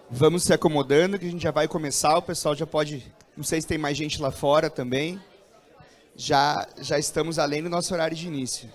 Vamos se acomodando, que a gente já vai começar. O pessoal já pode... Não sei se tem mais gente lá fora também. Já estamos além do nosso horário de início.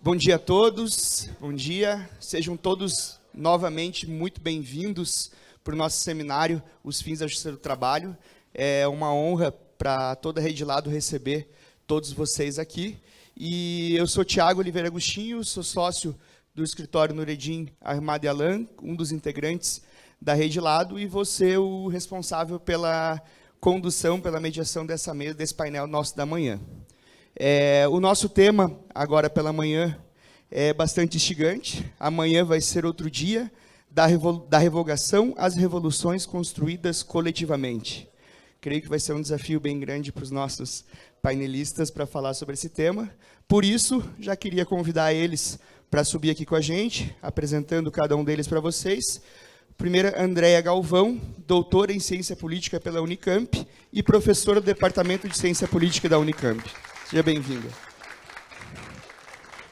Bom dia a todos, bom dia. Sejam todos novamente muito bem-vindos para o nosso seminário, Os Fins da Justiça do Trabalho. É uma honra para toda a Rede Lado receber todos vocês aqui. E eu sou Tiago Oliveira Agostinho, sou sócio do escritório Nureddin Ahmad Alan, um dos integrantes da Rede Lado, e vou ser o responsável pela condução, pela mediação dessa mesa, desse painel nosso da manhã. O nosso tema, agora pela manhã, é bastante instigante. Amanhã vai ser outro dia da revogação às revoluções construídas coletivamente. Creio que vai ser um desafio bem grande para os nossos painelistas para falar sobre esse tema. Por isso, já queria convidar eles para subir aqui com a gente, apresentando cada um deles para vocês. Primeira, Andréia Galvão, doutora em Ciência Política pela Unicamp e professora do Departamento de Ciência Política da Unicamp. Seja bem-vinda.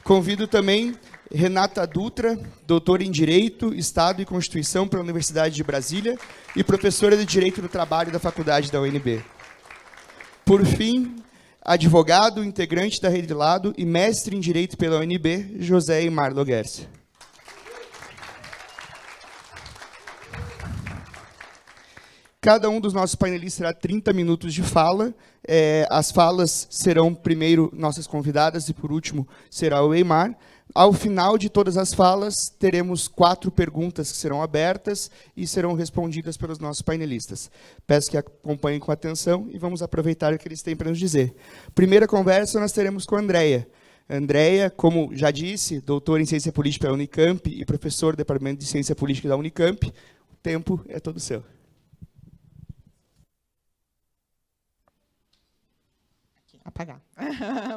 Convido também Renata Dutra, doutora em Direito, Estado e Constituição pela Universidade de Brasília e professora de Direito do Trabalho da Faculdade da UNB. Por fim, advogado, integrante da Rede Lado e mestre em Direito pela UNB, José Eymar Loguercia. Cada um dos nossos painelistas terá 30 minutos de fala. As falas serão, primeiro, nossas convidadas e, por último, será o Eymar. Ao final de todas as falas, teremos 4 perguntas que serão abertas e serão respondidas pelos nossos painelistas. Peço que acompanhem com atenção e vamos aproveitar o que eles têm para nos dizer. Primeira conversa nós teremos com a Andréia. Andréia, como já disse, doutora em Ciência Política pela Unicamp e professor do Departamento de Ciência Política da Unicamp. O tempo é todo seu. Apagar.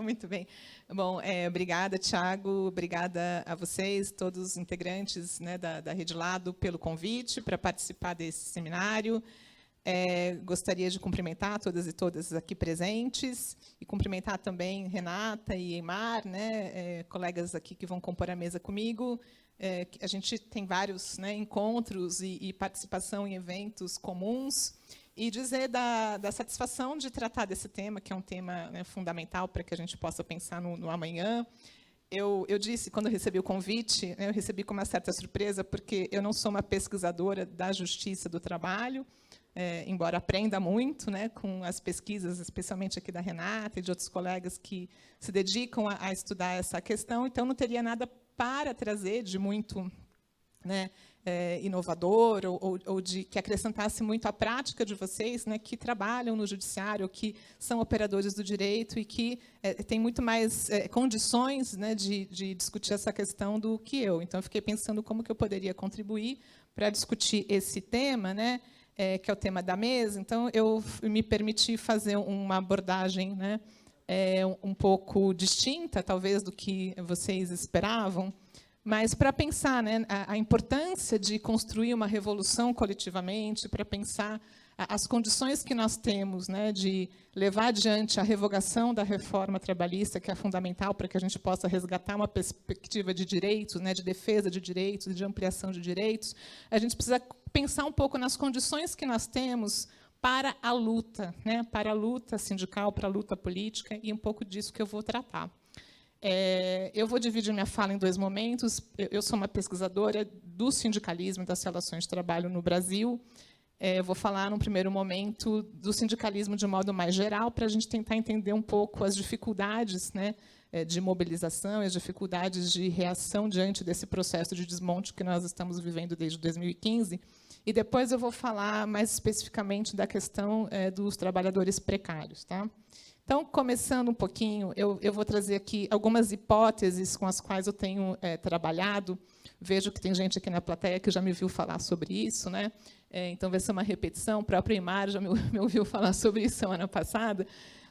Muito bem. Bom, obrigada, Tiago, obrigada a vocês, todos os integrantes, né, da Rede Lado, pelo convite para participar desse seminário. Gostaria de cumprimentar todas e todas aqui presentes e cumprimentar também Renata e Eymar, né, colegas aqui que vão compor a mesa comigo. A gente tem vários, né, encontros e participação em eventos comuns. E dizer da satisfação de tratar desse tema, que é um tema, né, fundamental para que a gente possa pensar no amanhã. Eu disse, quando eu recebi o convite, né, eu recebi com uma certa surpresa, porque eu não sou uma pesquisadora da justiça do trabalho, embora aprenda muito, né, com as pesquisas, especialmente aqui da Renata e de outros colegas que se dedicam a estudar essa questão, então não teria nada para trazer de muito, né, inovador ou de que acrescentasse muito à prática de vocês, né, que trabalham no judiciário, que são operadores do direito e que têm muito mais condições, né, de discutir essa questão do que eu. Então, eu fiquei pensando como que eu poderia contribuir para discutir esse tema, né, que é o tema da mesa. Então, eu me permiti fazer uma abordagem, né, um pouco distinta, talvez, do que vocês esperavam, mas para pensar, né, a importância de construir uma revolução coletivamente, para pensar as condições que nós temos, né, de levar adiante a revogação da reforma trabalhista, que é fundamental para que a gente possa resgatar uma perspectiva de direitos, né, de defesa de direitos, de ampliação de direitos, a gente precisa pensar um pouco nas condições que nós temos para a luta, né, para a luta sindical, para a luta política, e um pouco disso que eu vou tratar. Eu vou dividir minha fala em 2 momentos. Eu sou uma pesquisadora do sindicalismo e das relações de trabalho no Brasil. Eu vou falar, num primeiro momento, do sindicalismo de modo mais geral, para a gente tentar entender um pouco as dificuldades, né, de mobilização e as dificuldades de reação diante desse processo de desmonte que nós estamos vivendo desde 2015. E depois eu vou falar mais especificamente da questão dos trabalhadores precários. Tá? Então, começando um pouquinho, eu vou trazer aqui algumas hipóteses com as quais eu tenho trabalhado. Vejo que tem gente aqui na plateia que já me ouviu falar sobre isso, né? Então, vai ser uma repetição. O próprio Imar já me ouviu falar sobre isso semana passada.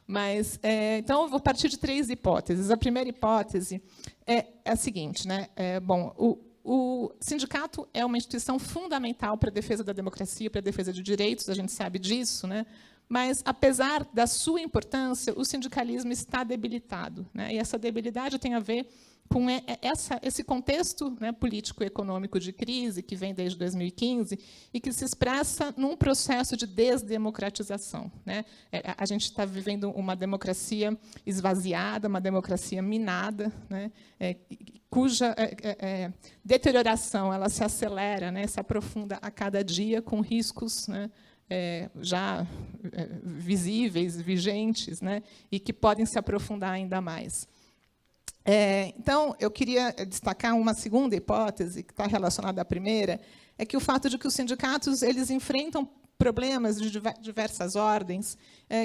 Mas, então, eu vou partir de 3 hipóteses. A primeira hipótese é a seguinte, né? Bom, o sindicato é uma instituição fundamental para a defesa da democracia, para a defesa de direitos, a gente sabe disso, né? Mas, apesar da sua importância, o sindicalismo está debilitado, né? E essa debilidade tem a ver com esse contexto, né, político e econômico de crise, que vem desde 2015, e que se expressa num processo de desdemocratização, né? A gente está vivendo uma democracia esvaziada, uma democracia minada, né, cuja deterioração ela se acelera, né, se aprofunda a cada dia, com riscos, né, já visíveis, vigentes, né, e que podem se aprofundar ainda mais. Então, eu queria destacar uma segunda hipótese, que está relacionada à primeira, é que o fato de que os sindicatos eles enfrentam problemas de diversas ordens,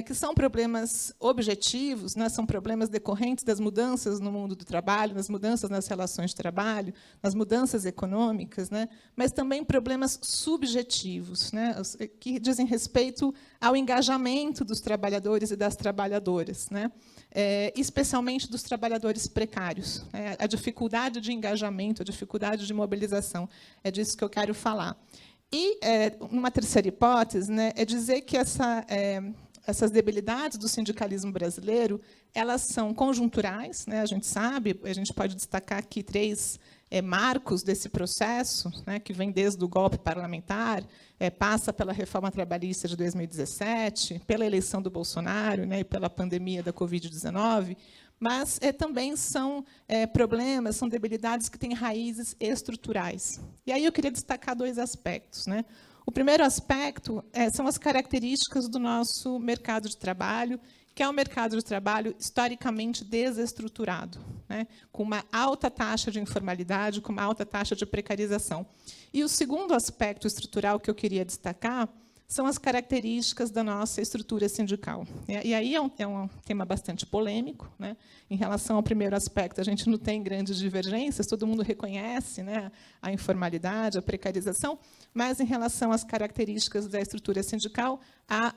que são problemas objetivos, né, são problemas decorrentes das mudanças no mundo do trabalho, das mudanças nas relações de trabalho, nas mudanças econômicas, né, mas também problemas subjetivos, né, que dizem respeito ao engajamento dos trabalhadores e das trabalhadoras, né, especialmente dos trabalhadores precários, né, a dificuldade de engajamento, a dificuldade de mobilização. É disso que eu quero falar. E, uma terceira hipótese, né, é dizer que essas debilidades do sindicalismo brasileiro elas são conjunturais, né, a gente sabe, a gente pode destacar aqui 3 marcos desse processo, né, que vem desde o golpe parlamentar, passa pela reforma trabalhista de 2017, pela eleição do Bolsonaro, né, e pela pandemia da Covid-19, mas também são problemas, são debilidades que têm raízes estruturais. E aí eu queria destacar 2 aspectos, né? O primeiro aspecto são as características do nosso mercado de trabalho, que é um mercado de trabalho historicamente desestruturado, né? Com uma alta taxa de informalidade, com uma alta taxa de precarização. E o segundo aspecto estrutural que eu queria destacar são as características da nossa estrutura sindical. E aí é um tema bastante polêmico, né? Em relação ao primeiro aspecto, a gente não tem grandes divergências, todo mundo reconhece, né, a informalidade, a precarização, mas, em relação às características da estrutura sindical, há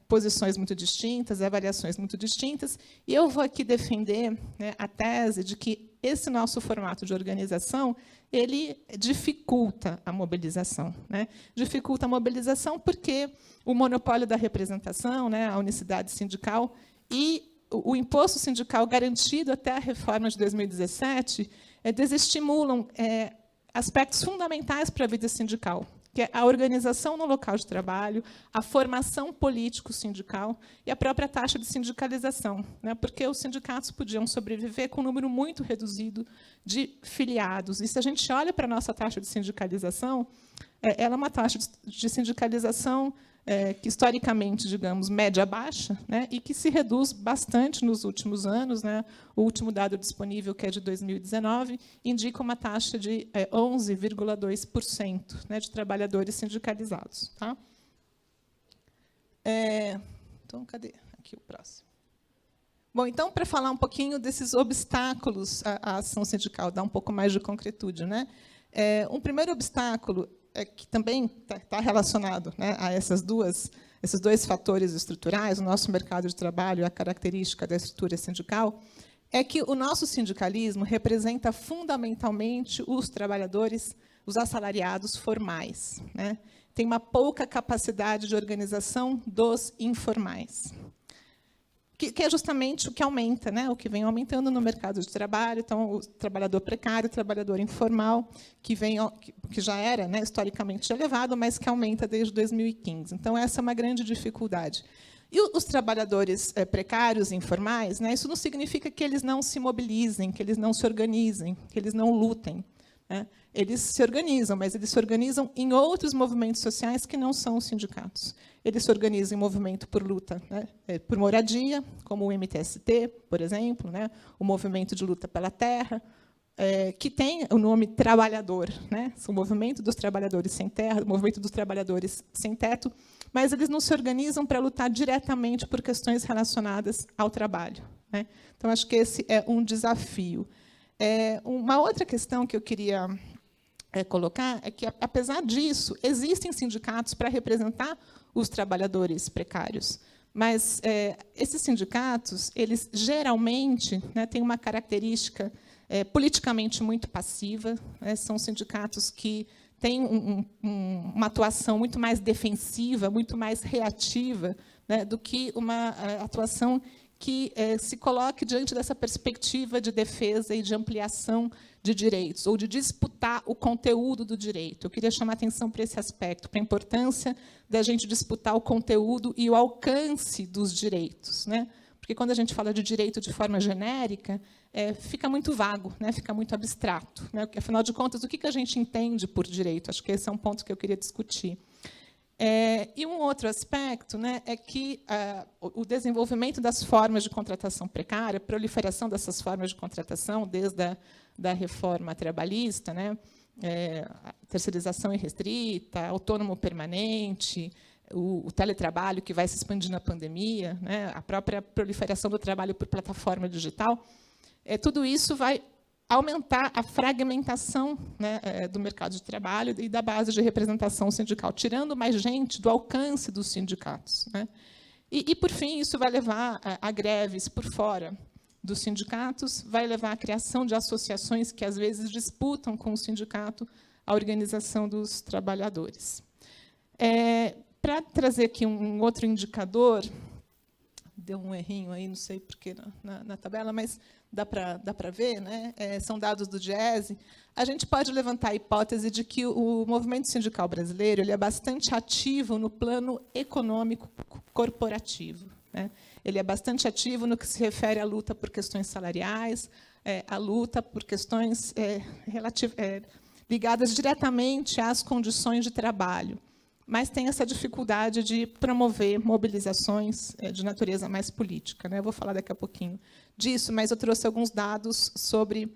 posições muito distintas, avaliações muito distintas, e eu vou aqui defender, né, a tese de que esse nosso formato de organização ele dificulta a mobilização, né? Dificulta a mobilização porque o monopólio da representação, né, a unicidade sindical e o imposto sindical garantido até a reforma de 2017 desestimulam aspectos fundamentais para a vida sindical, que é a organização no local de trabalho, a formação político-sindical e a própria taxa de sindicalização, né? Porque os sindicatos podiam sobreviver com um número muito reduzido de filiados. E, se a gente olha para a nossa taxa de sindicalização, ela é uma taxa de sindicalização que, historicamente, digamos, média-baixa, né, e que se reduz bastante nos últimos anos, né? O último dado disponível, que é de 2019, indica uma taxa de 11,2%, né, de trabalhadores sindicalizados. Tá? Então, cadê? Aqui o próximo. Bom, então, para falar um pouquinho desses obstáculos à ação sindical, dar um pouco mais de concretude, né? Um primeiro obstáculo que também está relacionado, né, a esses 2 fatores estruturais, o nosso mercado de trabalho e a característica da estrutura sindical, é que o nosso sindicalismo representa fundamentalmente os trabalhadores, os assalariados formais, né? Tem uma pouca capacidade de organização dos informais, que é justamente o que aumenta, né? O que vem aumentando no mercado de trabalho. Então, o trabalhador precário, o trabalhador informal, que já era, né, historicamente elevado, mas que aumenta desde 2015. Então, essa é uma grande dificuldade. E os trabalhadores precários, informais, né, isso não significa que eles não se mobilizem, que eles não se organizem, que eles não lutem, né? Eles se organizam, mas eles se organizam em outros movimentos sociais que não são os sindicatos. Eles se organizam em movimento por luta, né, por moradia, como o MTST, por exemplo, né, o movimento de luta pela terra, que tem o nome trabalhador, né, o movimento dos trabalhadores sem terra, o movimento dos trabalhadores sem teto, mas eles não se organizam para lutar diretamente por questões relacionadas ao trabalho, né? Então, acho que esse é um desafio. Uma outra questão que eu queria colocar é que, apesar disso, existem sindicatos para representar os trabalhadores precários, mas esses sindicatos, eles geralmente, né, têm uma característica politicamente muito passiva, né? São sindicatos que têm uma atuação muito mais defensiva, muito mais reativa, né, do que uma atuação que se coloque diante dessa perspectiva de defesa e de ampliação de direitos, ou de disputar o conteúdo do direito. Eu queria chamar a atenção para esse aspecto, para a importância da gente disputar o conteúdo e o alcance dos direitos, né? Porque, quando a gente fala de direito de forma genérica, fica muito vago, né? Fica muito abstrato, né? Porque, afinal de contas, o que a gente entende por direito? Acho que esse é um ponto que eu queria discutir. E um outro aspecto, né, é que o desenvolvimento das formas de contratação precária, a proliferação dessas formas de contratação, desde da reforma trabalhista, né, a terceirização irrestrita, autônomo permanente, o teletrabalho, que vai se expandir na pandemia, né, a própria proliferação do trabalho por plataforma digital, tudo isso vai aumentar a fragmentação, né, do mercado de trabalho e da base de representação sindical, tirando mais gente do alcance dos sindicatos, né? E, por fim, isso vai levar a greves por fora dos sindicatos, vai levar à criação de associações que, às vezes, disputam com o sindicato a organização dos trabalhadores. Para trazer aqui um outro indicador, deu um errinho aí, não sei porquê na tabela, mas dá para ver, né? São dados do Diese. A gente pode levantar a hipótese de que o movimento sindical brasileiro ele é bastante ativo no plano econômico corporativo, né? Ele é bastante ativo no que se refere à luta por questões salariais, à luta por questões ligadas diretamente às condições de trabalho, mas tem essa dificuldade de promover mobilizações de natureza mais política, né? Eu vou falar daqui a pouquinho disso, mas eu trouxe alguns dados sobre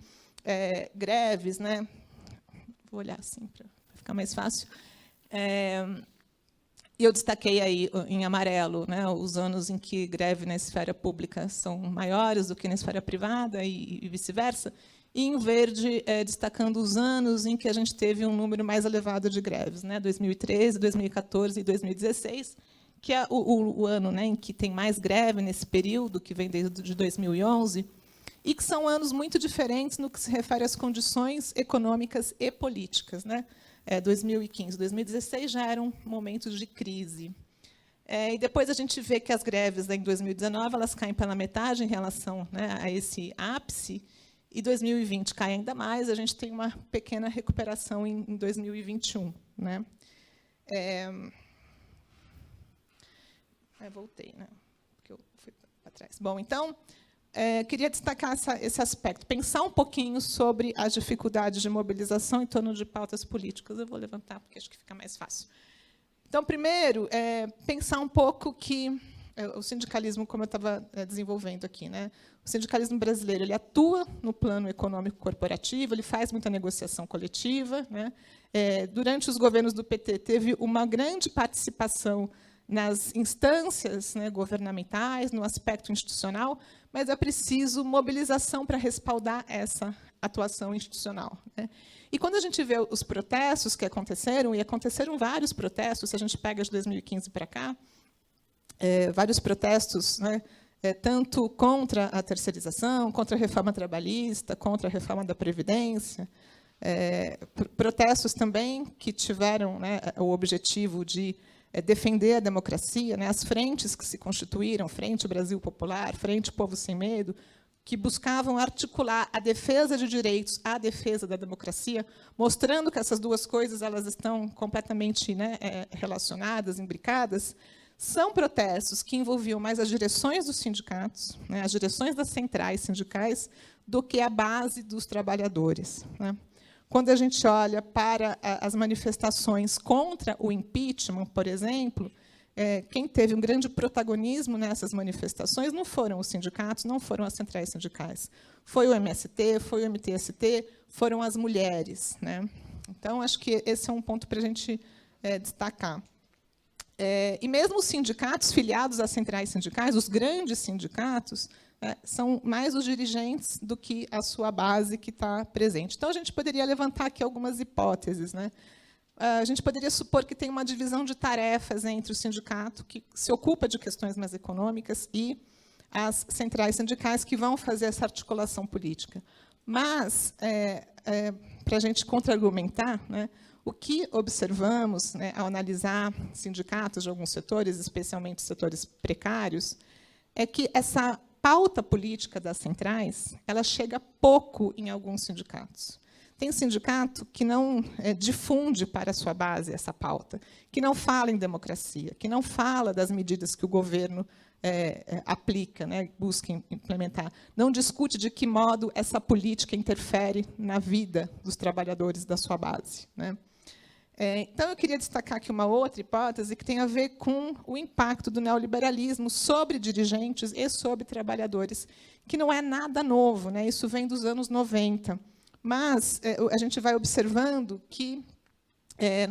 greves, né? Vou olhar assim para ficar mais fácil. E eu destaquei aí em amarelo, né, os anos em que greve na esfera pública são maiores do que na esfera privada e vice-versa. E, em verde, destacando os anos em que a gente teve um número mais elevado de greves, né, 2013, 2014 e 2016, que é o ano, né, em que tem mais greve nesse período, que vem desde 2011, e que são anos muito diferentes no que se refere às condições econômicas e políticas, né? 2015, 2016 já eram momentos de crise. E depois a gente vê que as greves, em 2019, elas caem pela metade em relação, né, a esse ápice, e 2020 cai ainda mais, a gente tem uma pequena recuperação em 2021. Né? Voltei, né? Porque eu fui para trás. Bom, então, queria destacar esse aspecto, pensar um pouquinho sobre as dificuldades de mobilização em torno de pautas políticas. Eu vou levantar, porque acho que fica mais fácil. Então, primeiro, pensar um pouco que o sindicalismo, como eu estava desenvolvendo aqui, né? O sindicalismo brasileiro ele atua no plano econômico corporativo, ele faz muita negociação coletiva, né? Durante os governos do PT, teve uma grande participação nas instâncias, né, governamentais, no aspecto institucional, mas é preciso mobilização para respaldar essa atuação institucional. Né? E, quando a gente vê os protestos que aconteceram, e aconteceram vários protestos, se a gente pega de 2015 para cá, vários protestos, né, tanto contra a terceirização, contra a reforma trabalhista, contra a reforma da Previdência, protestos também que tiveram, né, o objetivo de defender a democracia, né, as frentes que se constituíram, Frente Brasil Popular, Frente Povo Sem Medo, que buscavam articular a defesa de direitos à defesa da democracia, mostrando que essas duas coisas elas estão completamente, né, relacionadas, imbricadas. São protestos que envolviam mais as direções dos sindicatos, né, as direções das centrais sindicais, do que a base dos trabalhadores, né. Quando a gente olha para as manifestações contra o impeachment, por exemplo, quem teve um grande protagonismo nessas manifestações não foram os sindicatos, não foram as centrais sindicais. Foi o MST, foi o MTST, foram as mulheres, né. Então, acho que esse é um ponto para a gente destacar. E mesmo os sindicatos filiados às centrais sindicais, os grandes sindicatos, são mais os dirigentes do que a sua base que está presente. Então, a gente poderia levantar aqui algumas hipóteses, né? A gente poderia supor que tem uma divisão de tarefas entre o sindicato, que se ocupa de questões mais econômicas, e as centrais sindicais, que vão fazer essa articulação política. Mas, para a gente contra-argumentar, né, o que observamos, né, ao analisar sindicatos de alguns setores, especialmente setores precários, é que essa pauta política das centrais ela chega pouco em alguns sindicatos. Tem sindicato que não difunde para a sua base essa pauta, que não fala em democracia, que não fala das medidas que o governo aplica, né, busca implementar, não discute de que modo essa política interfere na vida dos trabalhadores da sua base, né. Então, eu queria destacar aqui uma outra hipótese que tem a ver com o impacto do neoliberalismo sobre dirigentes e sobre trabalhadores, que não é nada novo, né? Isso vem dos anos 90. Mas a gente vai observando que,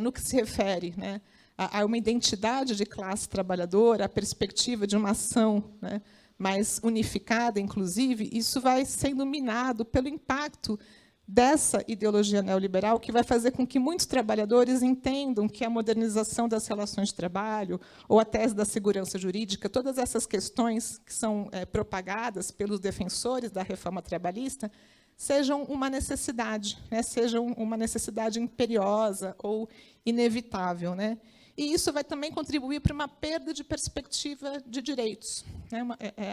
no que se refere, né, a uma identidade de classe trabalhadora, a perspectiva de uma ação, né, mais unificada, inclusive, isso vai sendo minado pelo impacto dessa ideologia neoliberal, que vai fazer com que muitos trabalhadores entendam que a modernização das relações de trabalho, ou a tese da segurança jurídica, todas essas questões que são propagadas pelos defensores da reforma trabalhista, sejam uma necessidade, né, sejam uma necessidade imperiosa ou inevitável, né? E isso vai também contribuir para uma perda de perspectiva de direitos, né?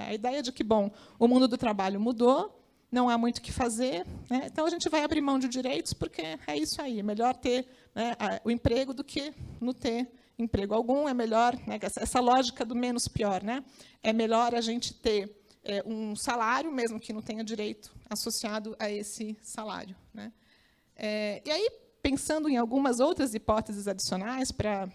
A ideia de que, bom, o mundo do trabalho mudou, não há muito o que fazer, né? Então a gente vai abrir mão de direitos, porque é isso aí, é melhor ter, né, o emprego do que não ter emprego algum, é melhor, né, essa lógica do menos pior, né? É melhor a gente ter um salário, mesmo que não tenha direito associado a esse salário, né? E aí, pensando em algumas outras hipóteses adicionais, para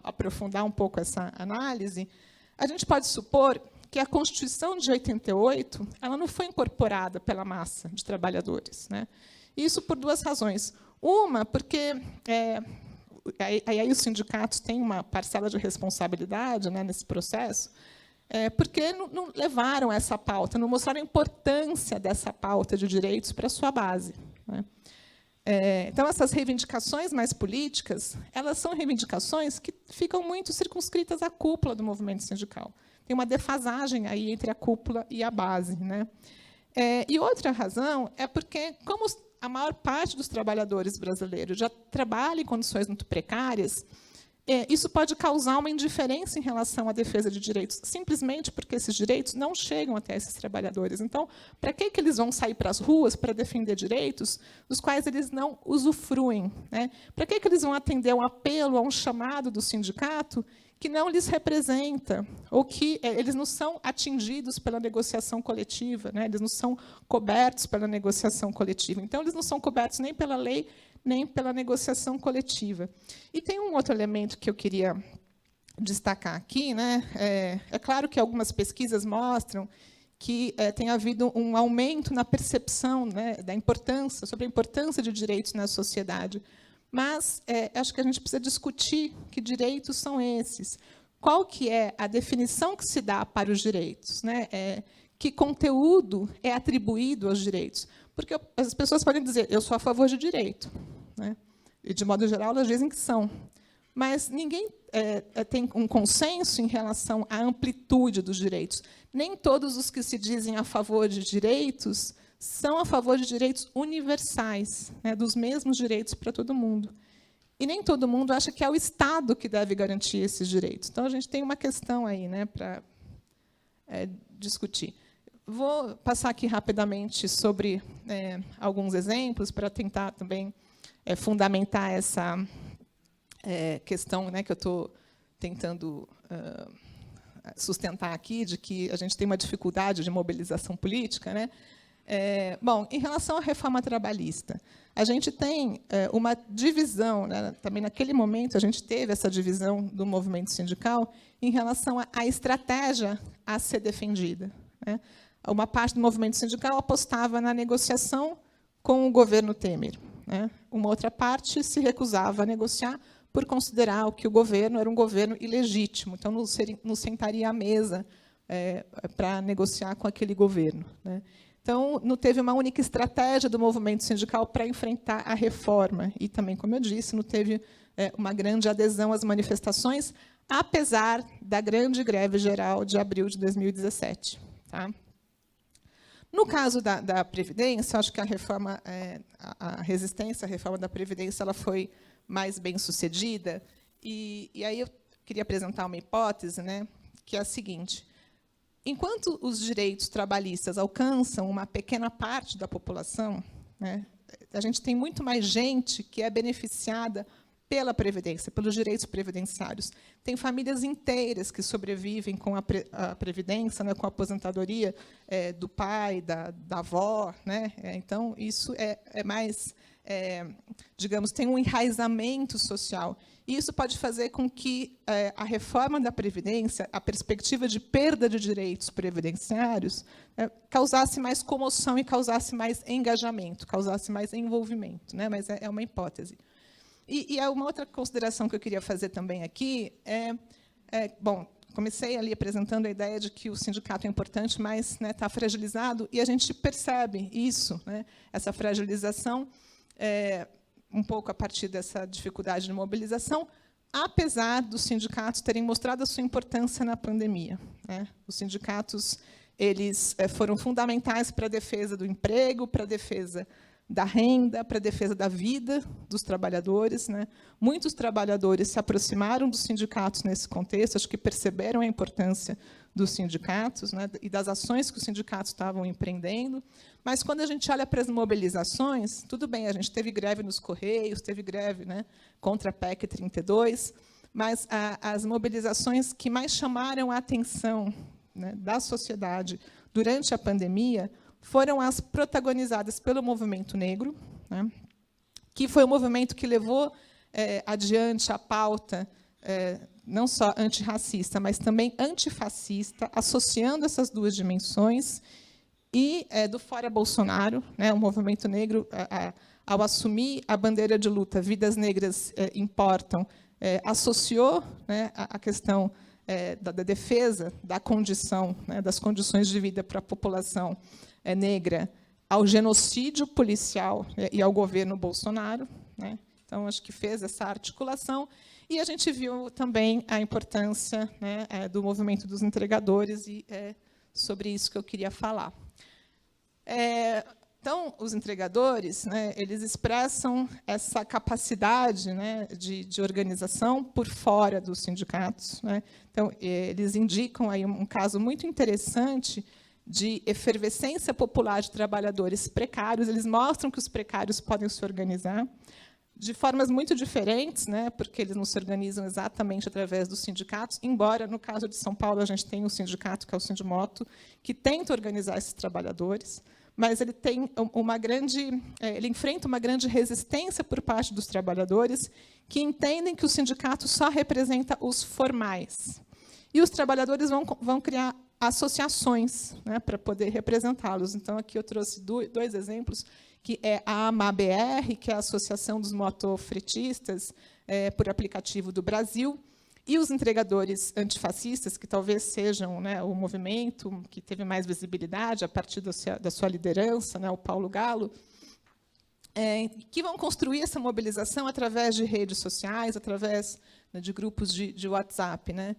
aprofundar um pouco essa análise, a gente pode supor que a Constituição de 88 ela não foi incorporada pela massa de trabalhadores, né? Isso por duas razões. Uma, porque aí os sindicatos têm uma parcela de responsabilidade, né, nesse processo, porque não levaram essa pauta, não mostraram a importância dessa pauta de direitos para a sua base, né? Então, essas reivindicações mais políticas, elas são reivindicações que ficam muito circunscritas à cúpula do movimento sindical. Tem uma defasagem aí entre a cúpula e a base, né? E outra razão é porque, como a maior parte dos trabalhadores brasileiros já trabalha em condições muito precárias, isso pode causar uma indiferença em relação à defesa de direitos, simplesmente porque esses direitos não chegam até esses trabalhadores. Então, para que eles vão sair para as ruas para defender direitos dos quais eles não usufruem, né? Para que eles vão atender a um apelo, a um chamado do sindicato que não lhes representa, ou que eles não são atingidos pela negociação coletiva, né? Eles não são cobertos pela negociação coletiva. Então, eles não são cobertos nem pela lei, nem pela negociação coletiva. E tem um outro elemento que eu queria destacar aqui, né? É claro que algumas pesquisas mostram que tem havido um aumento na percepção, né, da importância, sobre a importância de direitos na sociedade. Mas acho que a gente precisa discutir que direitos são esses. Qual que é a definição que se dá para os direitos, né? Que conteúdo é atribuído aos direitos? Porque as pessoas podem dizer, eu sou a favor de direito, né? E, de modo geral, elas dizem que são. mas ninguém tem um consenso em relação à amplitude dos direitos. Nem todos os que se dizem a favor de direitos são a favor de direitos universais, né, dos mesmos direitos para todo mundo. E nem todo mundo acha que é o Estado que deve garantir esses direitos. Então, a gente tem uma questão aí, né, para discutir. Vou passar aqui rapidamente sobre alguns exemplos para tentar também fundamentar essa questão, né, que eu estou tentando sustentar aqui, de que a gente tem uma dificuldade de mobilização política, né? Bom, em relação à reforma trabalhista, a gente tem uma divisão, né? Também naquele momento a gente teve essa divisão do movimento sindical em relação à estratégia a ser defendida, né? Uma parte do movimento sindical apostava na negociação com o governo Temer, né? Uma outra parte se recusava a negociar por considerar que o governo era um governo ilegítimo, então não sentaria à mesa para negociar com aquele governo, né? Então, não teve uma única estratégia do movimento sindical para enfrentar a reforma. E também, como eu disse, não teve uma grande adesão às manifestações, apesar da grande greve geral de abril de 2017. Tá? No caso da Previdência, acho que a resistência à reforma da Previdência ela foi mais bem sucedida. E aí eu queria apresentar uma hipótese, né, que é a seguinte: enquanto os direitos trabalhistas alcançam uma pequena parte da população, né, a gente tem muito mais gente que é beneficiada pela Previdência, pelos direitos previdenciários. Tem famílias inteiras que sobrevivem com a Previdência, né, com a aposentadoria do pai, da avó, né? Então, isso é mais, digamos, tem um enraizamento social. E isso pode fazer com que a reforma da Previdência, a perspectiva de perda de direitos previdenciários, causasse mais comoção e causasse mais engajamento, causasse mais envolvimento, né? Mas é uma hipótese. E uma outra consideração que eu queria fazer também aqui bom, comecei ali apresentando a ideia de que o sindicato é importante, mas está fragilizado, e a gente percebe isso, né, essa fragilização, um pouco a partir dessa dificuldade de mobilização, apesar dos sindicatos terem mostrado a sua importância na pandemia, né? Os sindicatos eles foram fundamentais para a defesa do emprego, para a defesa da renda, para a defesa da vida dos trabalhadores, né? Muitos trabalhadores se aproximaram dos sindicatos nesse contexto, acho que perceberam a importância dos sindicatos, né, e das ações que os sindicatos estavam empreendendo. Mas, quando a gente olha para as mobilizações, tudo bem, a gente teve greve nos Correios, teve greve, né, contra a PEC 32, mas as mobilizações que mais chamaram a atenção, né, da sociedade durante a pandemia foram as protagonizadas pelo movimento negro, né, que foi o movimento que levou adiante a pauta não só antirracista, mas também antifascista, associando essas duas dimensões, e do Fora Bolsonaro, né, o movimento negro, ao assumir a bandeira de luta Vidas Negras Importam, associou, né, a questão da defesa da condição, né, das condições de vida para a população negra ao genocídio policial e ao governo Bolsonaro, né? Então, acho que fez essa articulação. E a gente viu também a importância, né, do movimento dos entregadores, e é sobre isso que eu queria falar. Então, os entregadores, né, eles expressam essa capacidade, né, de organização por fora dos sindicatos, né? Então, eles indicam aí um caso muito interessante de efervescência popular de trabalhadores precários. Eles mostram que os precários podem se organizar de formas muito diferentes, né, porque eles não se organizam exatamente através dos sindicatos, embora, no caso de São Paulo, a gente tenha um sindicato, que é o Sindimoto, que tenta organizar esses trabalhadores, mas ele tem ele enfrenta uma grande resistência por parte dos trabalhadores, que entendem que o sindicato só representa os formais. E os trabalhadores vão criar associações, né, para poder representá-los. Então, aqui eu trouxe dois exemplos, que é a AMABR, que é a Associação dos Motofretistas por Aplicativo do Brasil, e os entregadores antifascistas, que talvez sejam, né, o movimento que teve mais visibilidade a partir da sua liderança, né, o Paulo Galo, que vão construir essa mobilização através de redes sociais, através né, de grupos de WhatsApp, né?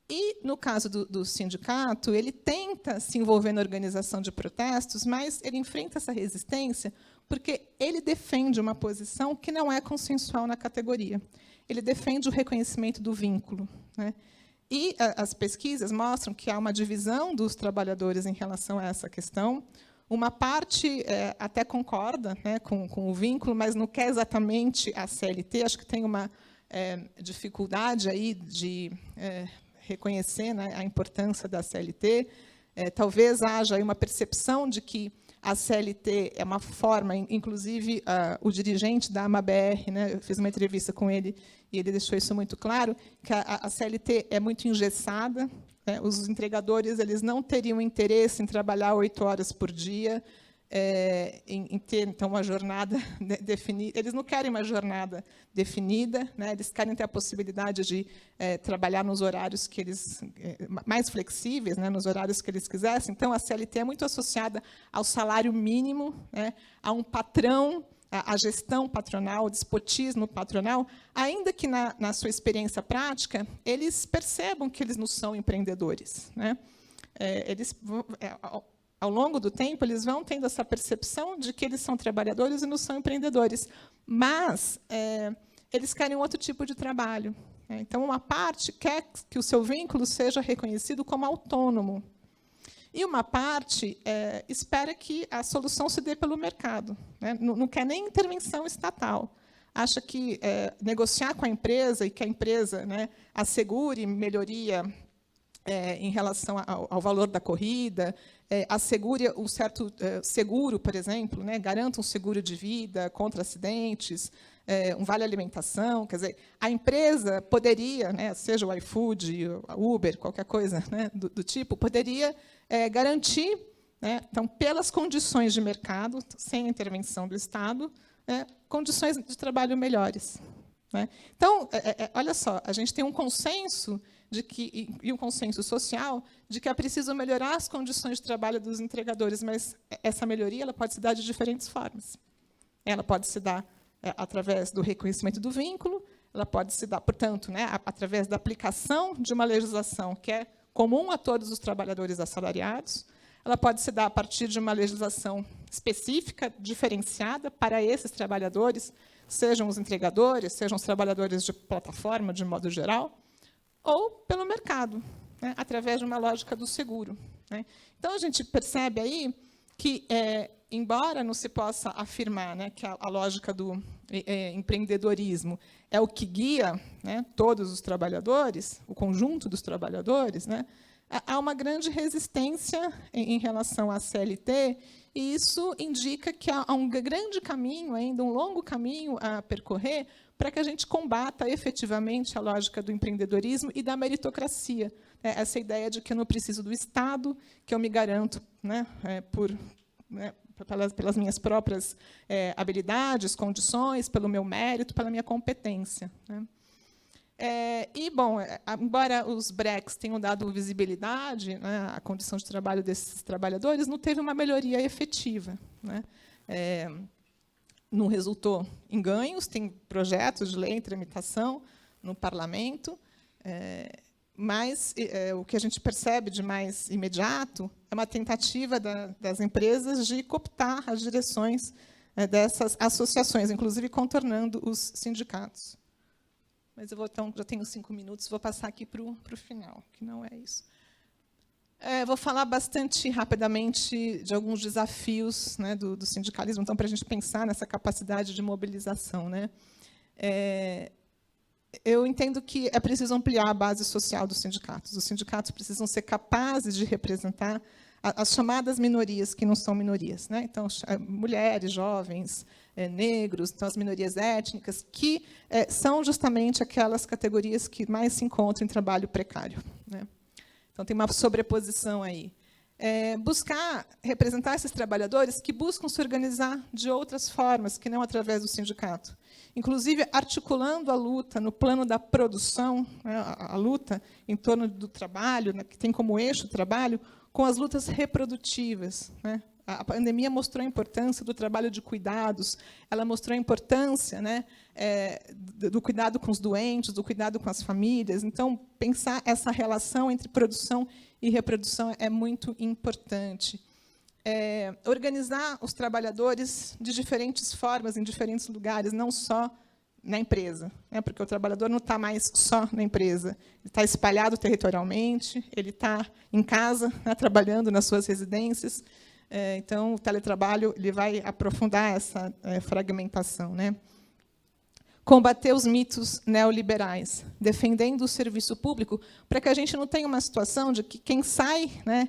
E, no caso do sindicato, ele tenta se envolver na organização de protestos, mas ele enfrenta essa resistência porque ele defende uma posição que não é consensual na categoria. Ele defende o reconhecimento do vínculo, né? E as pesquisas mostram que há uma divisão dos trabalhadores em relação a essa questão. Uma parte até concorda, né, com o vínculo, mas não quer exatamente a CLT. Acho que tem uma dificuldade aí de reconhecer, né, a importância da CLT. Talvez haja aí uma percepção de que a CLT é uma forma, inclusive o dirigente da AMABR, né, eu fiz uma entrevista com ele e ele deixou isso muito claro, que a CLT é muito engessada, né, os entregadores eles não teriam interesse em trabalhar 8 horas por dia, em ter então uma jornada definida. Eles não querem uma jornada definida, né? Eles querem ter a possibilidade de trabalhar nos horários que eles mais flexíveis, né? Nos horários que eles quisessem. Então a CLT é muito associada ao salário mínimo, né? A um patrão, a gestão patronal, o despotismo patronal, ainda que na sua experiência prática eles percebam que eles não são empreendedores, né? Ao longo do tempo, eles vão tendo essa percepção de que eles são trabalhadores e não são empreendedores. Mas eles querem outro tipo de trabalho, né? Então, uma parte quer que o seu vínculo seja reconhecido como autônomo. E uma parte espera que a solução se dê pelo mercado, né? Não quer nem intervenção estatal. Acha que negociar com a empresa e que a empresa, né, assegure melhoria em relação ao valor da corrida, assegure um certo seguro, por exemplo, né, garanta um seguro de vida contra acidentes, um vale-alimentação. Quer dizer, a empresa poderia, né, seja o iFood, a Uber, qualquer coisa, né, do tipo, poderia garantir, né, então, pelas condições de mercado, sem intervenção do Estado, condições de trabalho melhores, né? Então, olha só, a gente tem um consenso e um consenso social de que é preciso melhorar as condições de trabalho dos entregadores, mas essa melhoria ela pode se dar de diferentes formas. Ela pode se dar através do reconhecimento do vínculo, ela pode se dar, portanto, né, através da aplicação de uma legislação que é comum a todos os trabalhadores assalariados, ela pode se dar a partir de uma legislação específica, diferenciada para esses trabalhadores, sejam os entregadores, sejam os trabalhadores de plataforma, de modo geral, ou pelo mercado, né, através de uma lógica do seguro, né? Então, a gente percebe aí que, embora não se possa afirmar, né, que a lógica do empreendedorismo é o que guia, né, todos os trabalhadores, o conjunto dos trabalhadores, né, há uma grande resistência em relação à CLT, e isso indica que há um grande caminho, ainda um longo caminho a percorrer, para que a gente combata efetivamente a lógica do empreendedorismo e da meritocracia. Essa ideia de que eu não preciso do Estado, que eu me garanto, né, pelas minhas próprias habilidades, condições, pelo meu mérito, pela minha competência, né? Bom, embora os BRECs tenham dado visibilidade, né, à condição de trabalho desses trabalhadores, não teve uma melhoria efetiva, né? Não resultou em ganhos, tem projetos de lei em tramitação no parlamento, mas o que a gente percebe de mais imediato é uma tentativa das empresas de cooptar as direções dessas associações, inclusive contornando os sindicatos. Mas eu então, já tenho 5 minutos, vou passar aqui para o final, que não é isso. Vou falar bastante rapidamente de alguns desafios, né, do sindicalismo, então, para a gente pensar nessa capacidade de mobilização, né? Eu entendo que é preciso ampliar a base social dos sindicatos. Os sindicatos precisam ser capazes de representar as chamadas minorias, que não são minorias, né? Então, mulheres, jovens, negros, então, as minorias étnicas, que são justamente aquelas categorias que mais se encontram em trabalho precário, né? Então, tem uma sobreposição aí. Buscar representar esses trabalhadores que buscam se organizar de outras formas, que não através do sindicato. Inclusive, articulando a luta no plano da produção, né, a luta em torno do trabalho, né, que tem como eixo o trabalho, com as lutas reprodutivas, né, A pandemia mostrou a importância do trabalho de cuidados, ela mostrou a importância, né, do cuidado com os doentes, do cuidado com as famílias. Então, pensar essa relação entre produção e reprodução é muito importante. Organizar os trabalhadores de diferentes formas, em diferentes lugares, não só na empresa, né, porque o trabalhador não está mais só na empresa, ele está espalhado territorialmente, ele está em casa, né, trabalhando nas suas residências. Então, o teletrabalho ele vai aprofundar essa fragmentação, né? Combater os mitos neoliberais, defendendo o serviço público, para que a gente não tenha uma situação de que quem sai, né,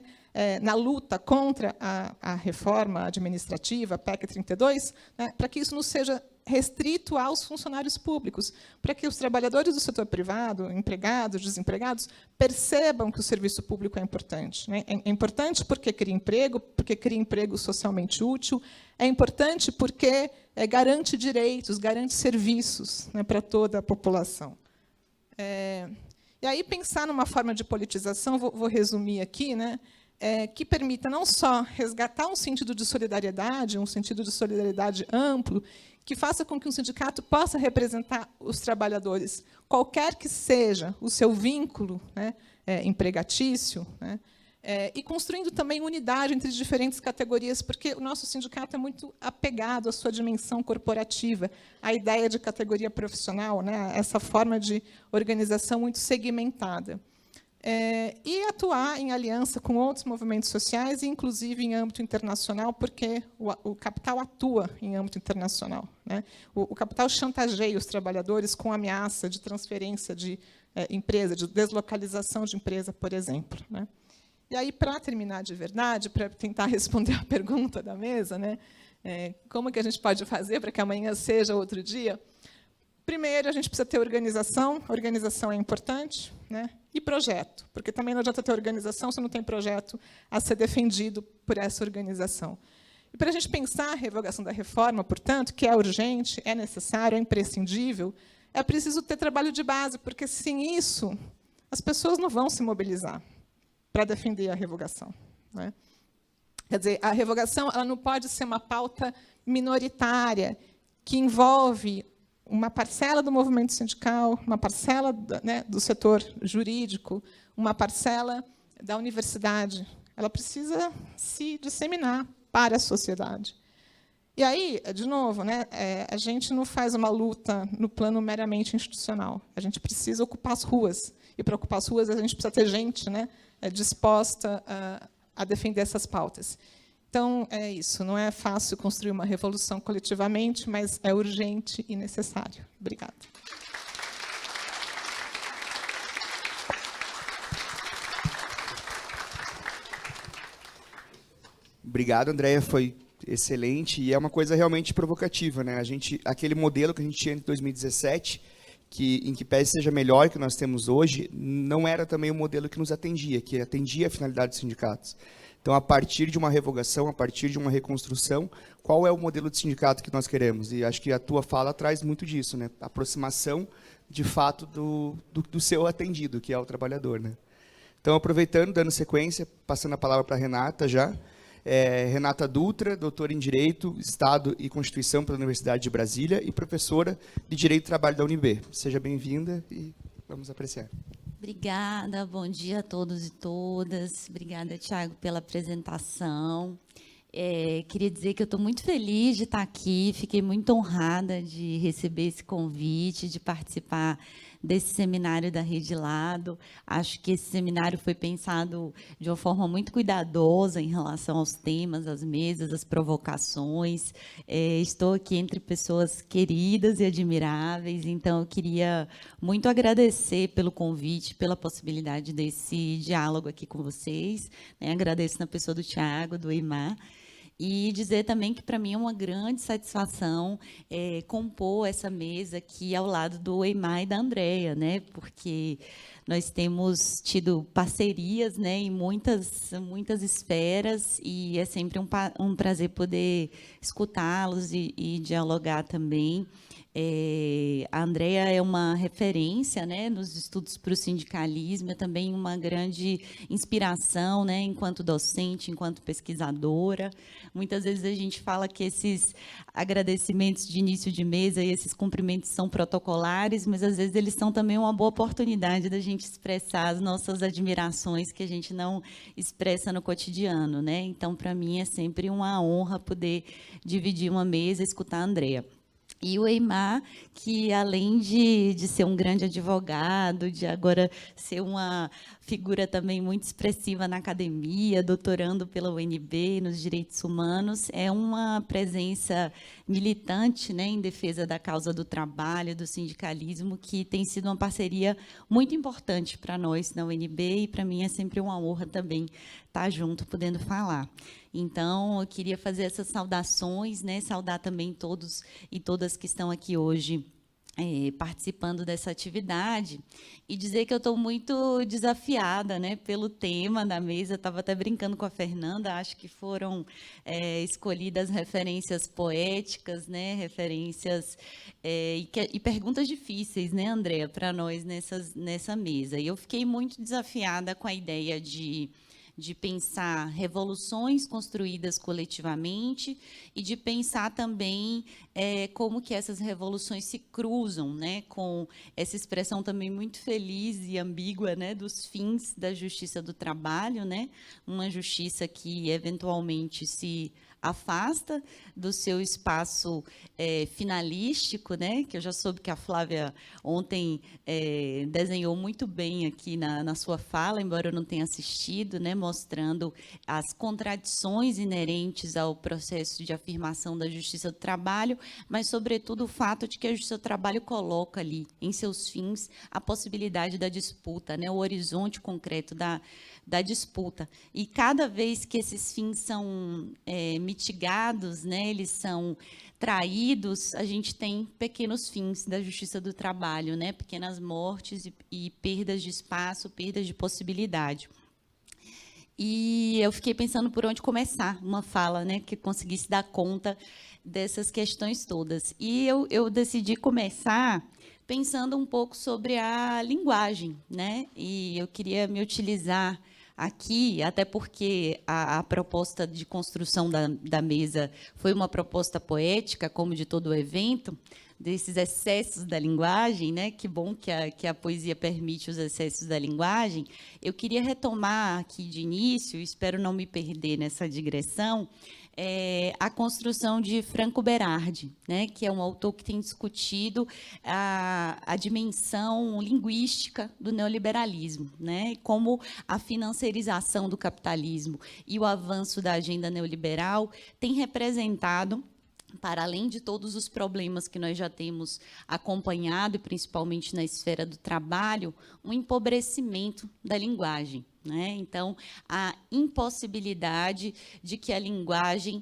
na luta contra a reforma administrativa, a PEC 32, né, para que isso não seja restrito aos funcionários públicos, para que os trabalhadores do setor privado, empregados, desempregados, percebam que o serviço público é importante, né? É importante porque cria emprego socialmente útil, é importante porque garante direitos, garante serviços, né, para toda a população. E aí, pensar numa forma de politização, vou resumir aqui, né, que permita não só resgatar um sentido de solidariedade amplo, que faça com que um sindicato possa representar os trabalhadores, qualquer que seja o seu vínculo, né, empregatício, né, e construindo também unidade entre diferentes categorias, porque o nosso sindicato é muito apegado à sua dimensão corporativa, à ideia de categoria profissional, né, essa forma de organização muito segmentada. E atuar em aliança com outros movimentos sociais, inclusive em âmbito internacional, porque o capital atua em âmbito internacional, né? O capital chantageia os trabalhadores com ameaça de transferência de empresa, de deslocalização de empresa, por exemplo, né? E aí, para terminar de verdade, para tentar responder a pergunta da mesa, né, como que a gente pode fazer para que amanhã seja outro dia? Primeiro, a gente precisa ter organização é importante, né? E projeto, porque também não adianta ter organização se não tem projeto a ser defendido por essa organização. E para a gente pensar a revogação da reforma, portanto, que é urgente, é necessário, é imprescindível, é preciso ter trabalho de base, porque, sem isso, as pessoas não vão se mobilizar para defender a revogação, né? Quer dizer, a revogação ela não pode ser uma pauta minoritária que envolve uma parcela do movimento sindical, uma parcela, né, do setor jurídico, uma parcela da universidade. Ela precisa se disseminar para a sociedade. E aí, de novo, né, a gente não faz uma luta no plano meramente institucional. A gente precisa ocupar as ruas. E, para ocupar as ruas, a gente precisa ter gente, né, disposta a defender essas pautas. Então, é isso. Não é fácil construir uma revolução coletivamente, mas é urgente e necessário. Obrigada. Obrigado, Andréia. Foi excelente e é uma coisa realmente provocativa, né? Aquele modelo que a gente tinha em 2017, em que pese seja melhor que nós temos hoje, não era também o modelo que nos atendia, que atendia a finalidade dos sindicatos. Então, a partir de uma revogação, a partir de uma reconstrução, qual é o modelo de sindicato que nós queremos? E acho que a tua fala traz muito disso, né? A aproximação, de fato, do seu atendido, que é o trabalhador, né? Então, aproveitando, dando sequência, passando a palavra para a Renata já. Renata Dutra, doutora em Direito, Estado e Constituição pela Universidade de Brasília e professora de Direito do Trabalho da UNB. Seja bem-vinda e vamos apreciar. Obrigada, bom dia a todos e todas. Obrigada, Tiago, pela apresentação. Queria dizer que eu estou muito feliz de estar aqui, fiquei muito honrada de receber esse convite, de participar desse seminário da Rede Lado. Acho que esse seminário foi pensado de uma forma muito cuidadosa em relação aos temas, às mesas, às provocações. Estou aqui entre pessoas queridas e admiráveis, então eu queria muito agradecer pelo convite, pela possibilidade desse diálogo aqui com vocês, né? Agradeço na pessoa do Tiago, do EIMAR, e dizer também que, para mim, é uma grande satisfação compor essa mesa aqui ao lado do EIMAR e da Andréia, né? Porque nós temos tido parcerias, né, em muitas esferas, e é sempre um prazer poder escutá-los e dialogar também. A Andrea é uma referência, né, nos estudos para o sindicalismo, é também uma grande inspiração, né, enquanto docente, enquanto pesquisadora. Muitas vezes a gente fala que esses agradecimentos de início de mesa e esses cumprimentos são protocolares, mas às vezes eles são também uma boa oportunidade da gente expressar as nossas admirações que a gente não expressa no cotidiano, né? Então, para mim, é sempre uma honra poder dividir uma mesa e escutar a Andrea. E o Eymar, que além de ser um grande advogado, de agora ser uma figura também muito expressiva na academia, doutorando pela UNB nos direitos humanos, é uma presença militante, né, em defesa da causa do trabalho, do sindicalismo, que tem sido uma parceria muito importante para nós na UNB, e para mim é sempre uma honra também estar junto, podendo falar. Então, eu queria fazer essas saudações, né, saudar também todos e todas que estão aqui hoje participando dessa atividade, e dizer que eu estou muito desafiada, né, pelo tema da mesa. Estava até brincando com a Fernanda, acho que foram escolhidas referências poéticas, né, referências e perguntas difíceis, né, Andrea, para nós nessa mesa. E eu fiquei muito desafiada com a ideia de pensar revoluções construídas coletivamente e de pensar também como que essas revoluções se cruzam, né, com essa expressão também muito feliz e ambígua, né, dos fins da justiça do trabalho, né, uma justiça que eventualmente se afasta do seu espaço finalístico, né, que eu já soube que a Flávia ontem desenhou muito bem aqui na sua fala, embora eu não tenha assistido, né, mostrando as contradições inerentes ao processo de afirmação da justiça do trabalho, mas, sobretudo, o fato de que a justiça do trabalho coloca ali, em seus fins, a possibilidade da disputa, né, o horizonte concreto da disputa. E cada vez que esses fins são mitigados, né, eles são traídos, a gente tem pequenos fins da justiça do trabalho, né, pequenas mortes e perdas de espaço, perdas de possibilidade. E eu fiquei pensando por onde começar uma fala, né, que conseguisse dar conta dessas questões todas. E eu decidi começar pensando um pouco sobre a linguagem, né, e eu queria me utilizar aqui, até porque a proposta de construção da mesa foi uma proposta poética, como de todo o evento, desses excessos da linguagem, né? Que bom que a poesia permite os excessos da linguagem. Eu queria retomar aqui de início, espero não me perder nessa digressão, a construção de Franco Berardi, né, que é um autor que tem discutido a dimensão linguística do neoliberalismo, né, como a financiarização do capitalismo e o avanço da agenda neoliberal tem representado, para além de todos os problemas que nós já temos acompanhado, principalmente na esfera do trabalho, um empobrecimento da linguagem, né? Então, a impossibilidade de que a linguagem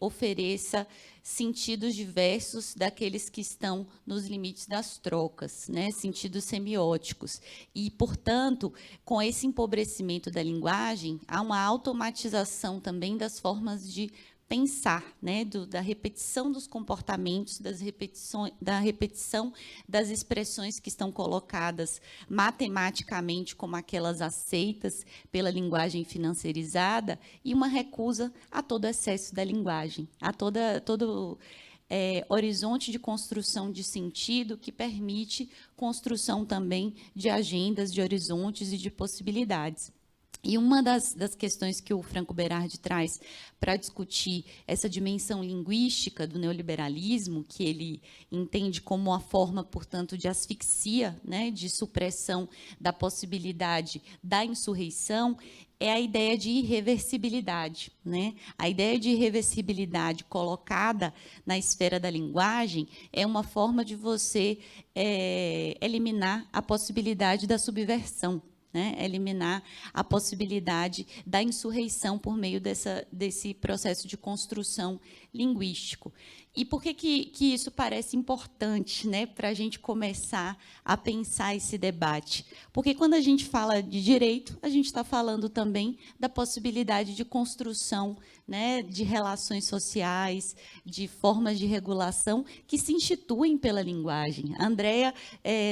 ofereça sentidos diversos daqueles que estão nos limites das trocas, né? Sentidos semióticos. E, portanto, com esse empobrecimento da linguagem, há uma automatização também das formas de pensar, né, da repetição dos comportamentos, da repetição das expressões que estão colocadas matematicamente como aquelas aceitas pela linguagem financiarizada, e uma recusa a todo excesso da linguagem, a todo horizonte de construção de sentido que permite construção também de agendas, de horizontes e de possibilidades. E uma das questões que o Franco Berardi traz para discutir essa dimensão linguística do neoliberalismo, que ele entende como uma forma, portanto, de asfixia, né, de supressão da possibilidade da insurreição, é a ideia de irreversibilidade, né? A ideia de irreversibilidade colocada na esfera da linguagem é uma forma de você eliminar a possibilidade da subversão, né, eliminar a possibilidade da insurreição por meio desse processo de construção linguístico. E por que isso parece importante, né, para a gente começar a pensar esse debate? Porque quando a gente fala de direito, a gente está falando também da possibilidade de construção, né, de relações sociais, de formas de regulação que se instituem pela linguagem. A Andrea,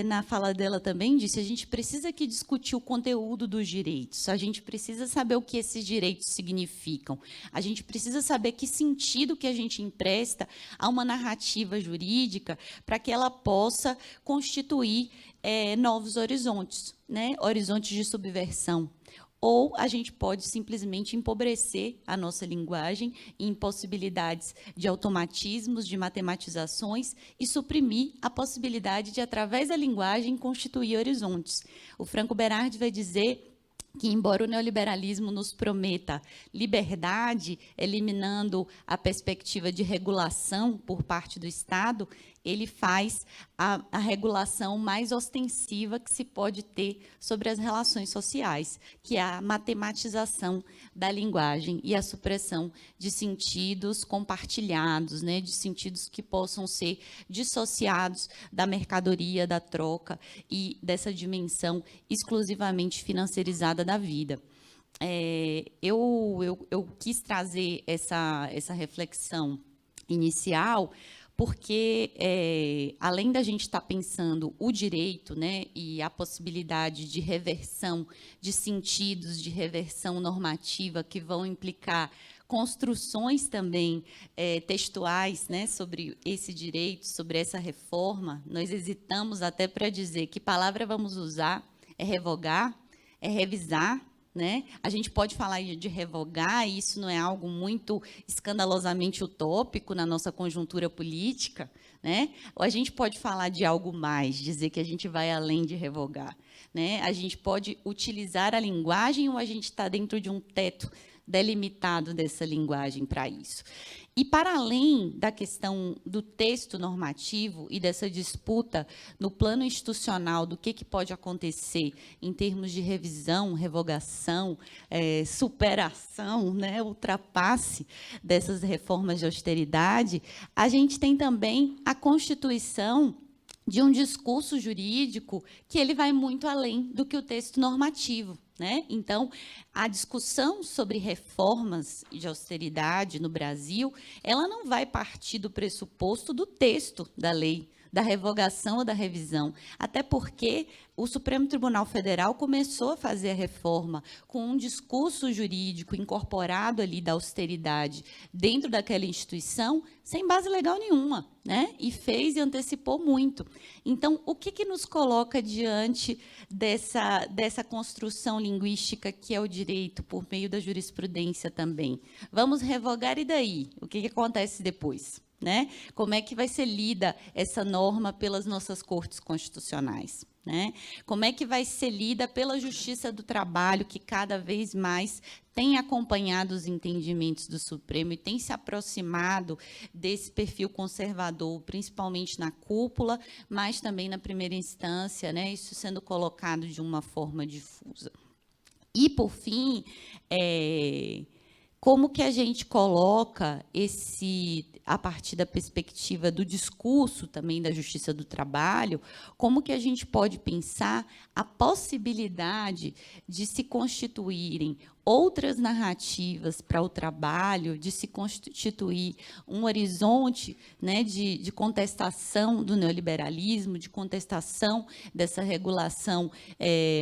na fala dela também, disse, a gente precisa aqui discutir o conteúdo dos direitos, a gente precisa saber o que esses direitos significam, a gente precisa saber que sentido que a gente empresta a uma narrativa jurídica para que ela possa constituir novos horizontes, né? Horizontes de subversão. Ou a gente pode simplesmente empobrecer a nossa linguagem em possibilidades de automatismos, de matematizações e suprimir a possibilidade de, através da linguagem, constituir horizontes. O Franco Berardi vai dizer que, embora o neoliberalismo nos prometa liberdade, eliminando a perspectiva de regulação por parte do Estado, ele faz a regulação mais ostensiva que se pode ter sobre as relações sociais, que é a matematização da linguagem e a supressão de sentidos compartilhados, né, de sentidos que possam ser dissociados da mercadoria, da troca e dessa dimensão exclusivamente financiarizada da vida. Eu quis trazer essa reflexão inicial porque, além da gente estar pensando o direito, né, e a possibilidade de reversão de sentidos, de reversão normativa que vão implicar construções também textuais, né, sobre esse direito, sobre essa reforma, nós hesitamos até para dizer que palavra vamos usar, é revogar, é revisar, né? A gente pode falar de revogar, e isso não é algo muito escandalosamente utópico na nossa conjuntura política, né? Ou a gente pode falar de algo mais, dizer que a gente vai além de revogar, né? A gente pode utilizar a linguagem ou a gente está dentro de um teto delimitado dessa linguagem para isso. E, para além da questão do texto normativo e dessa disputa no plano institucional do que pode acontecer em termos de revisão, revogação, superação, né, ultrapasse dessas reformas de austeridade, a gente tem também a constituição de um discurso jurídico que ele vai muito além do que o texto normativo, né? Então, a discussão sobre reformas de austeridade no Brasil, ela não vai partir do pressuposto do texto da lei, da revogação ou da revisão, até porque o Supremo Tribunal Federal começou a fazer a reforma com um discurso jurídico incorporado ali da austeridade dentro daquela instituição, sem base legal nenhuma, né? E fez e antecipou muito. Então, o que nos coloca diante dessa construção linguística que é o direito, por meio da jurisprudência também? Vamos revogar, e daí? O que acontece depois? Né? Como é que vai ser lida essa norma pelas nossas cortes constitucionais? Né? Como é que vai ser lida pela Justiça do Trabalho, que cada vez mais tem acompanhado os entendimentos do Supremo e tem se aproximado desse perfil conservador, principalmente na cúpula, mas também na primeira instância, né? Isso sendo colocado de uma forma difusa. E, por fim, como que a gente coloca a partir da perspectiva do discurso também da Justiça do Trabalho, como que a gente pode pensar a possibilidade de se constituírem outras narrativas para o trabalho, de se constituir um horizonte, né, de contestação do neoliberalismo, de contestação dessa regulação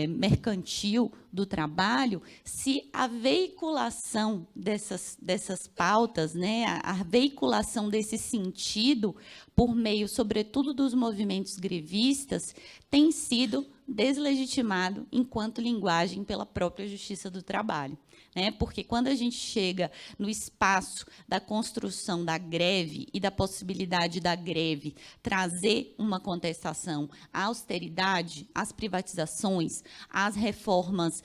mercantil do trabalho, se a veiculação dessas pautas, né, a veiculação desse sentido, por meio, sobretudo, dos movimentos grevistas, tem sido deslegitimado enquanto linguagem pela própria Justiça do Trabalho, né? Porque quando a gente chega no espaço da construção da greve e da possibilidade da greve trazer uma contestação à austeridade, às privatizações, às reformas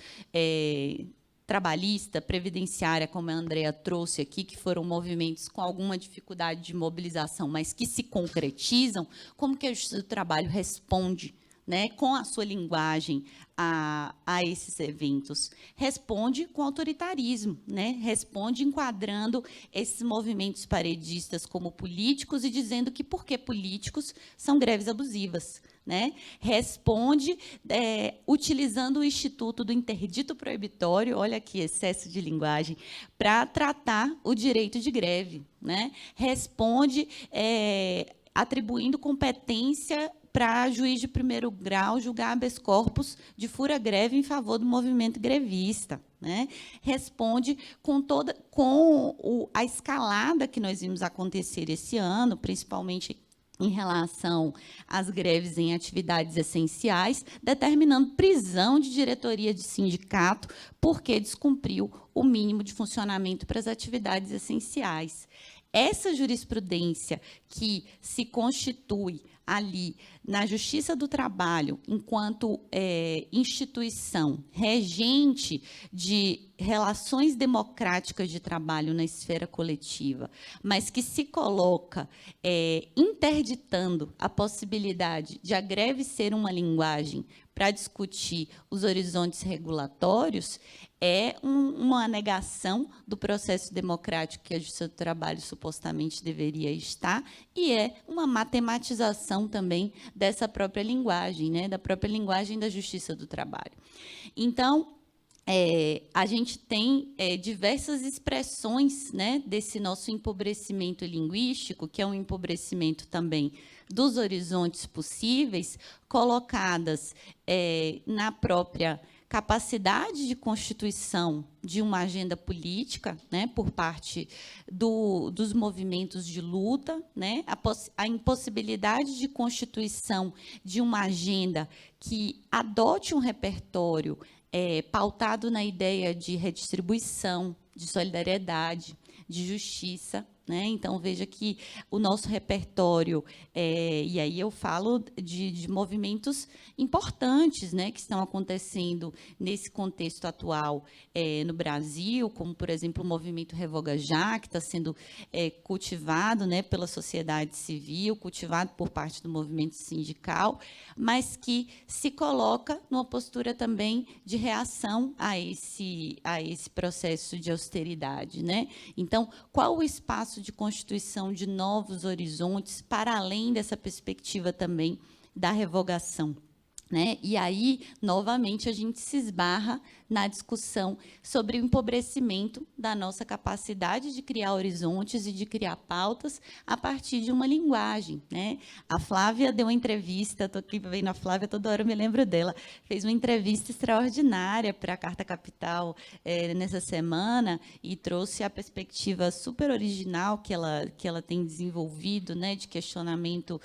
trabalhista, previdenciária, como a Andrea trouxe aqui, que foram movimentos com alguma dificuldade de mobilização, mas que se concretizam, como que a Justiça do Trabalho responde, né, com a sua linguagem a esses eventos? Responde com autoritarismo, né? Responde enquadrando esses movimentos paredistas como políticos e dizendo que, porque políticos, são greves abusivas. Né? Responde utilizando o Instituto do Interdito Proibitório, olha que excesso de linguagem, para tratar o direito de greve. Né? Responde atribuindo competência para juiz de primeiro grau julgar habeas corpus de fura-greve em favor do movimento grevista. Né? Responde com a escalada que nós vimos acontecer esse ano, principalmente em relação às greves em atividades essenciais, determinando prisão de diretoria de sindicato porque descumpriu o mínimo de funcionamento para as atividades essenciais. Essa jurisprudência que se constitui ali na Justiça do Trabalho, enquanto instituição regente de relações democráticas de trabalho na esfera coletiva, mas que se coloca interditando a possibilidade de a greve ser uma linguagem para discutir os horizontes regulatórios, é uma negação do processo democrático que a Justiça do Trabalho supostamente deveria estar, e é uma matematização também dessa própria linguagem, né, da própria linguagem da Justiça do Trabalho. Então, a gente tem diversas expressões, né, desse nosso empobrecimento linguístico, que é um empobrecimento também dos horizontes possíveis, colocadas na própria capacidade de constituição de uma agenda política, né, por parte dos movimentos de luta, né, a impossibilidade de constituição de uma agenda que adote um repertório pautado na ideia de redistribuição, de solidariedade, de justiça. Né? Então, veja que o nosso repertório, e aí eu falo de movimentos importantes, né, que estão acontecendo nesse contexto atual no Brasil, como, por exemplo, o movimento Revoga Já, que está sendo cultivado, né, pela sociedade civil, cultivado por parte do movimento sindical, mas que se coloca numa postura também de reação a esse processo de austeridade. Né? Então, qual o espaço de constituição de novos horizontes, para além dessa perspectiva também da revogação? Né? E aí, novamente, a gente se esbarra na discussão sobre o empobrecimento da nossa capacidade de criar horizontes e de criar pautas a partir de uma linguagem. Né? A Flávia deu uma entrevista, estou aqui vendo a Flávia, toda hora eu me lembro dela, fez uma entrevista extraordinária para a Carta Capital nessa semana e trouxe a perspectiva super original que ela tem desenvolvido, né, de questionamento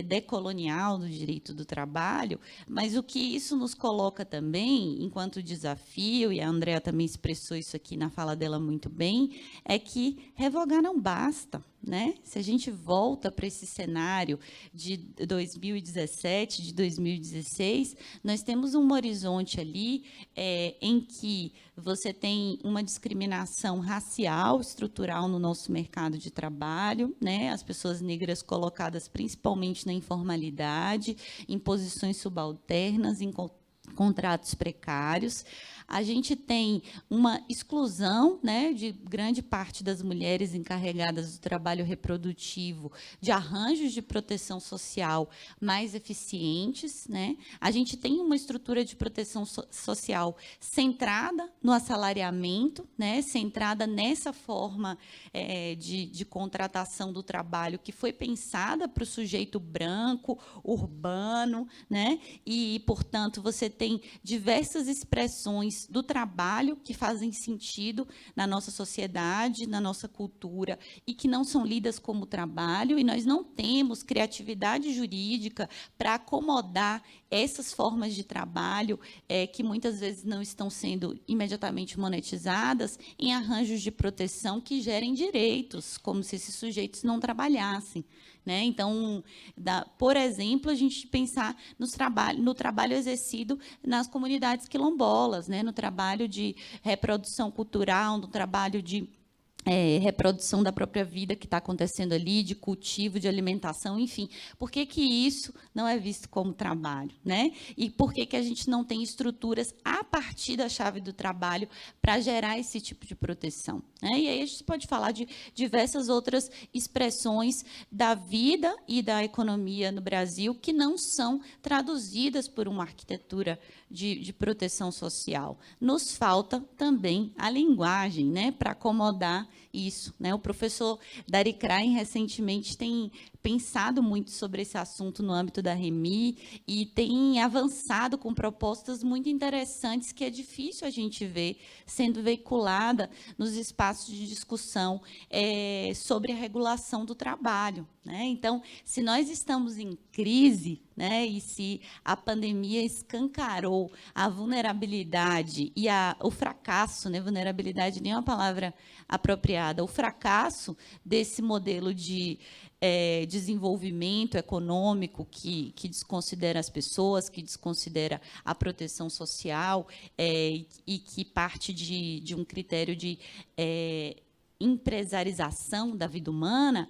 decolonial do direito do trabalho. Mas o que isso nos coloca também, enquanto desafio, e a Andrea também expressou isso aqui na fala dela muito bem, é que revogar não basta. Né? Se a gente volta para esse cenário de 2017, de 2016, nós temos um horizonte ali em que você tem uma discriminação racial, estrutural no nosso mercado de trabalho, né? As pessoas negras colocadas principalmente na informalidade, em posições subalternas, em contratos precários. A gente tem uma exclusão, né, de grande parte das mulheres encarregadas do trabalho reprodutivo, de arranjos de proteção social mais eficientes. Né? A gente tem uma estrutura de proteção social centrada no assalariamento, né, centrada nessa forma de contratação do trabalho que foi pensada para o sujeito branco, urbano, né? E, portanto, você tem diversas expressões do trabalho que fazem sentido na nossa sociedade, na nossa cultura, e que não são lidas como trabalho, e nós não temos criatividade jurídica para acomodar essas formas de trabalho que muitas vezes não estão sendo imediatamente monetizadas em arranjos de proteção que gerem direitos, como se esses sujeitos não trabalhassem. Né? Então, por exemplo, a gente pensar no trabalho exercido nas comunidades quilombolas, né? No trabalho de reprodução cultural, no trabalho de reprodução da própria vida que está acontecendo ali, de cultivo, de alimentação, enfim. Por que que isso não é visto como trabalho, né? E por que que a gente não tem estruturas a partir da chave do trabalho para gerar esse tipo de proteção, né? E aí a gente pode falar de diversas outras expressões da vida e da economia no Brasil que não são traduzidas por uma arquitetura de proteção social. Nos falta também a linguagem, né, para acomodar isso, né? O professor Dari Krain recentemente tem pensado muito sobre esse assunto no âmbito da REMI e tem avançado com propostas muito interessantes que é difícil a gente ver sendo veiculada nos espaços de discussão sobre a regulação do trabalho, né? Então, se nós estamos em crise, né, e se a pandemia escancarou a vulnerabilidade e o fracasso, né, vulnerabilidade nem é uma palavra apropriada, o fracasso desse modelo de desenvolvimento econômico que desconsidera as pessoas, que desconsidera a proteção social e que parte de um critério de empresarização da vida humana.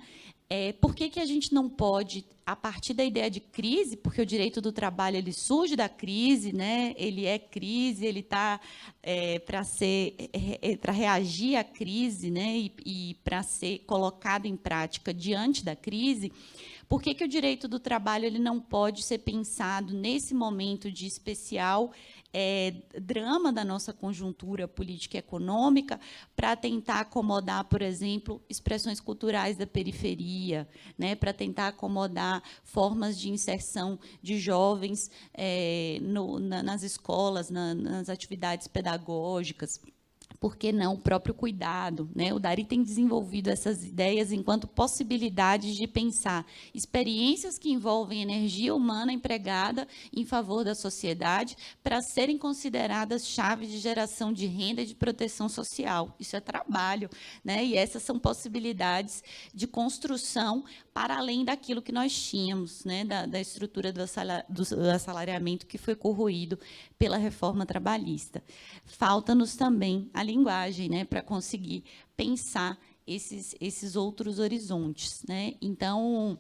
Por que a gente não pode, a partir da ideia de crise, porque o direito do trabalho ele surge da crise, né? Ele é crise, ele está para reagir à crise, né? E para ser colocado em prática diante da crise. Por que o direito do trabalho ele não pode ser pensado nesse momento de especial drama da nossa conjuntura política e econômica para tentar acomodar, por exemplo, expressões culturais da periferia, né, para tentar acomodar formas de inserção de jovens nas escolas, nas atividades pedagógicas. Por que não o próprio cuidado, né? O Dari tem desenvolvido essas ideias enquanto possibilidades de pensar experiências que envolvem energia humana empregada em favor da sociedade para serem consideradas chaves de geração de renda e de proteção social. Isso é trabalho, né? E essas são possibilidades de construção para além daquilo que nós tínhamos, né? Da estrutura do assalariamento que foi corroído pela reforma trabalhista. Falta-nos também a linguagem, né, para conseguir pensar esses outros horizontes, né? Então,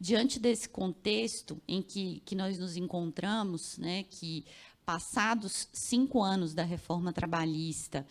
diante desse contexto em que nós nos encontramos, né, que passados 5 anos da reforma trabalhista,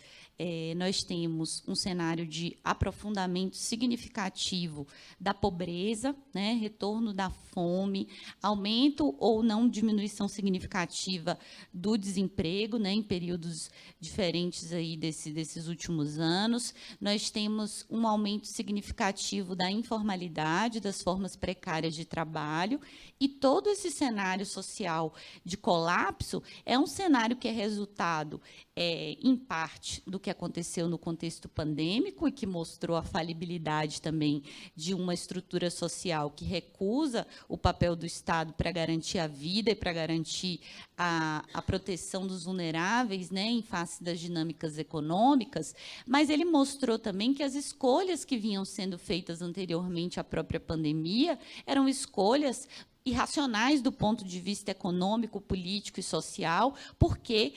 nós temos um cenário de aprofundamento significativo da pobreza, né, retorno da fome, aumento ou não diminuição significativa do desemprego, né, em períodos diferentes aí desses últimos anos. Nós temos um aumento significativo da informalidade, das formas precárias de trabalho, e todo esse cenário social de colapso é um cenário que é resultado, em parte, do que aconteceu no contexto pandêmico e que mostrou a falibilidade também de uma estrutura social que recusa o papel do Estado para garantir a vida e para garantir a proteção dos vulneráveis, né, em face das dinâmicas econômicas, mas ele mostrou também que as escolhas que vinham sendo feitas anteriormente à própria pandemia eram escolhas irracionais do ponto de vista econômico, político e social, porque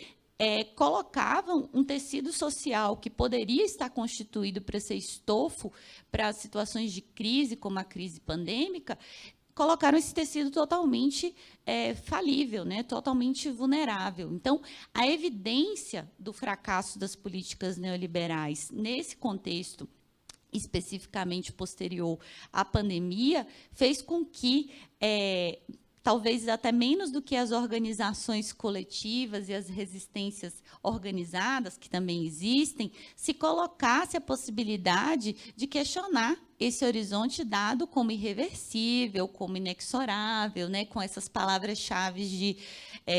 colocavam um tecido social que poderia estar constituído para ser estofo para situações de crise, como a crise pandêmica, colocaram esse tecido totalmente falível, né, totalmente vulnerável. Então, a evidência do fracasso das políticas neoliberais nesse contexto especificamente posterior à pandemia, fez com que talvez até menos do que as organizações coletivas e as resistências organizadas, que também existem, se colocasse a possibilidade de questionar esse horizonte dado como irreversível, como inexorável, né, com essas palavras-chave de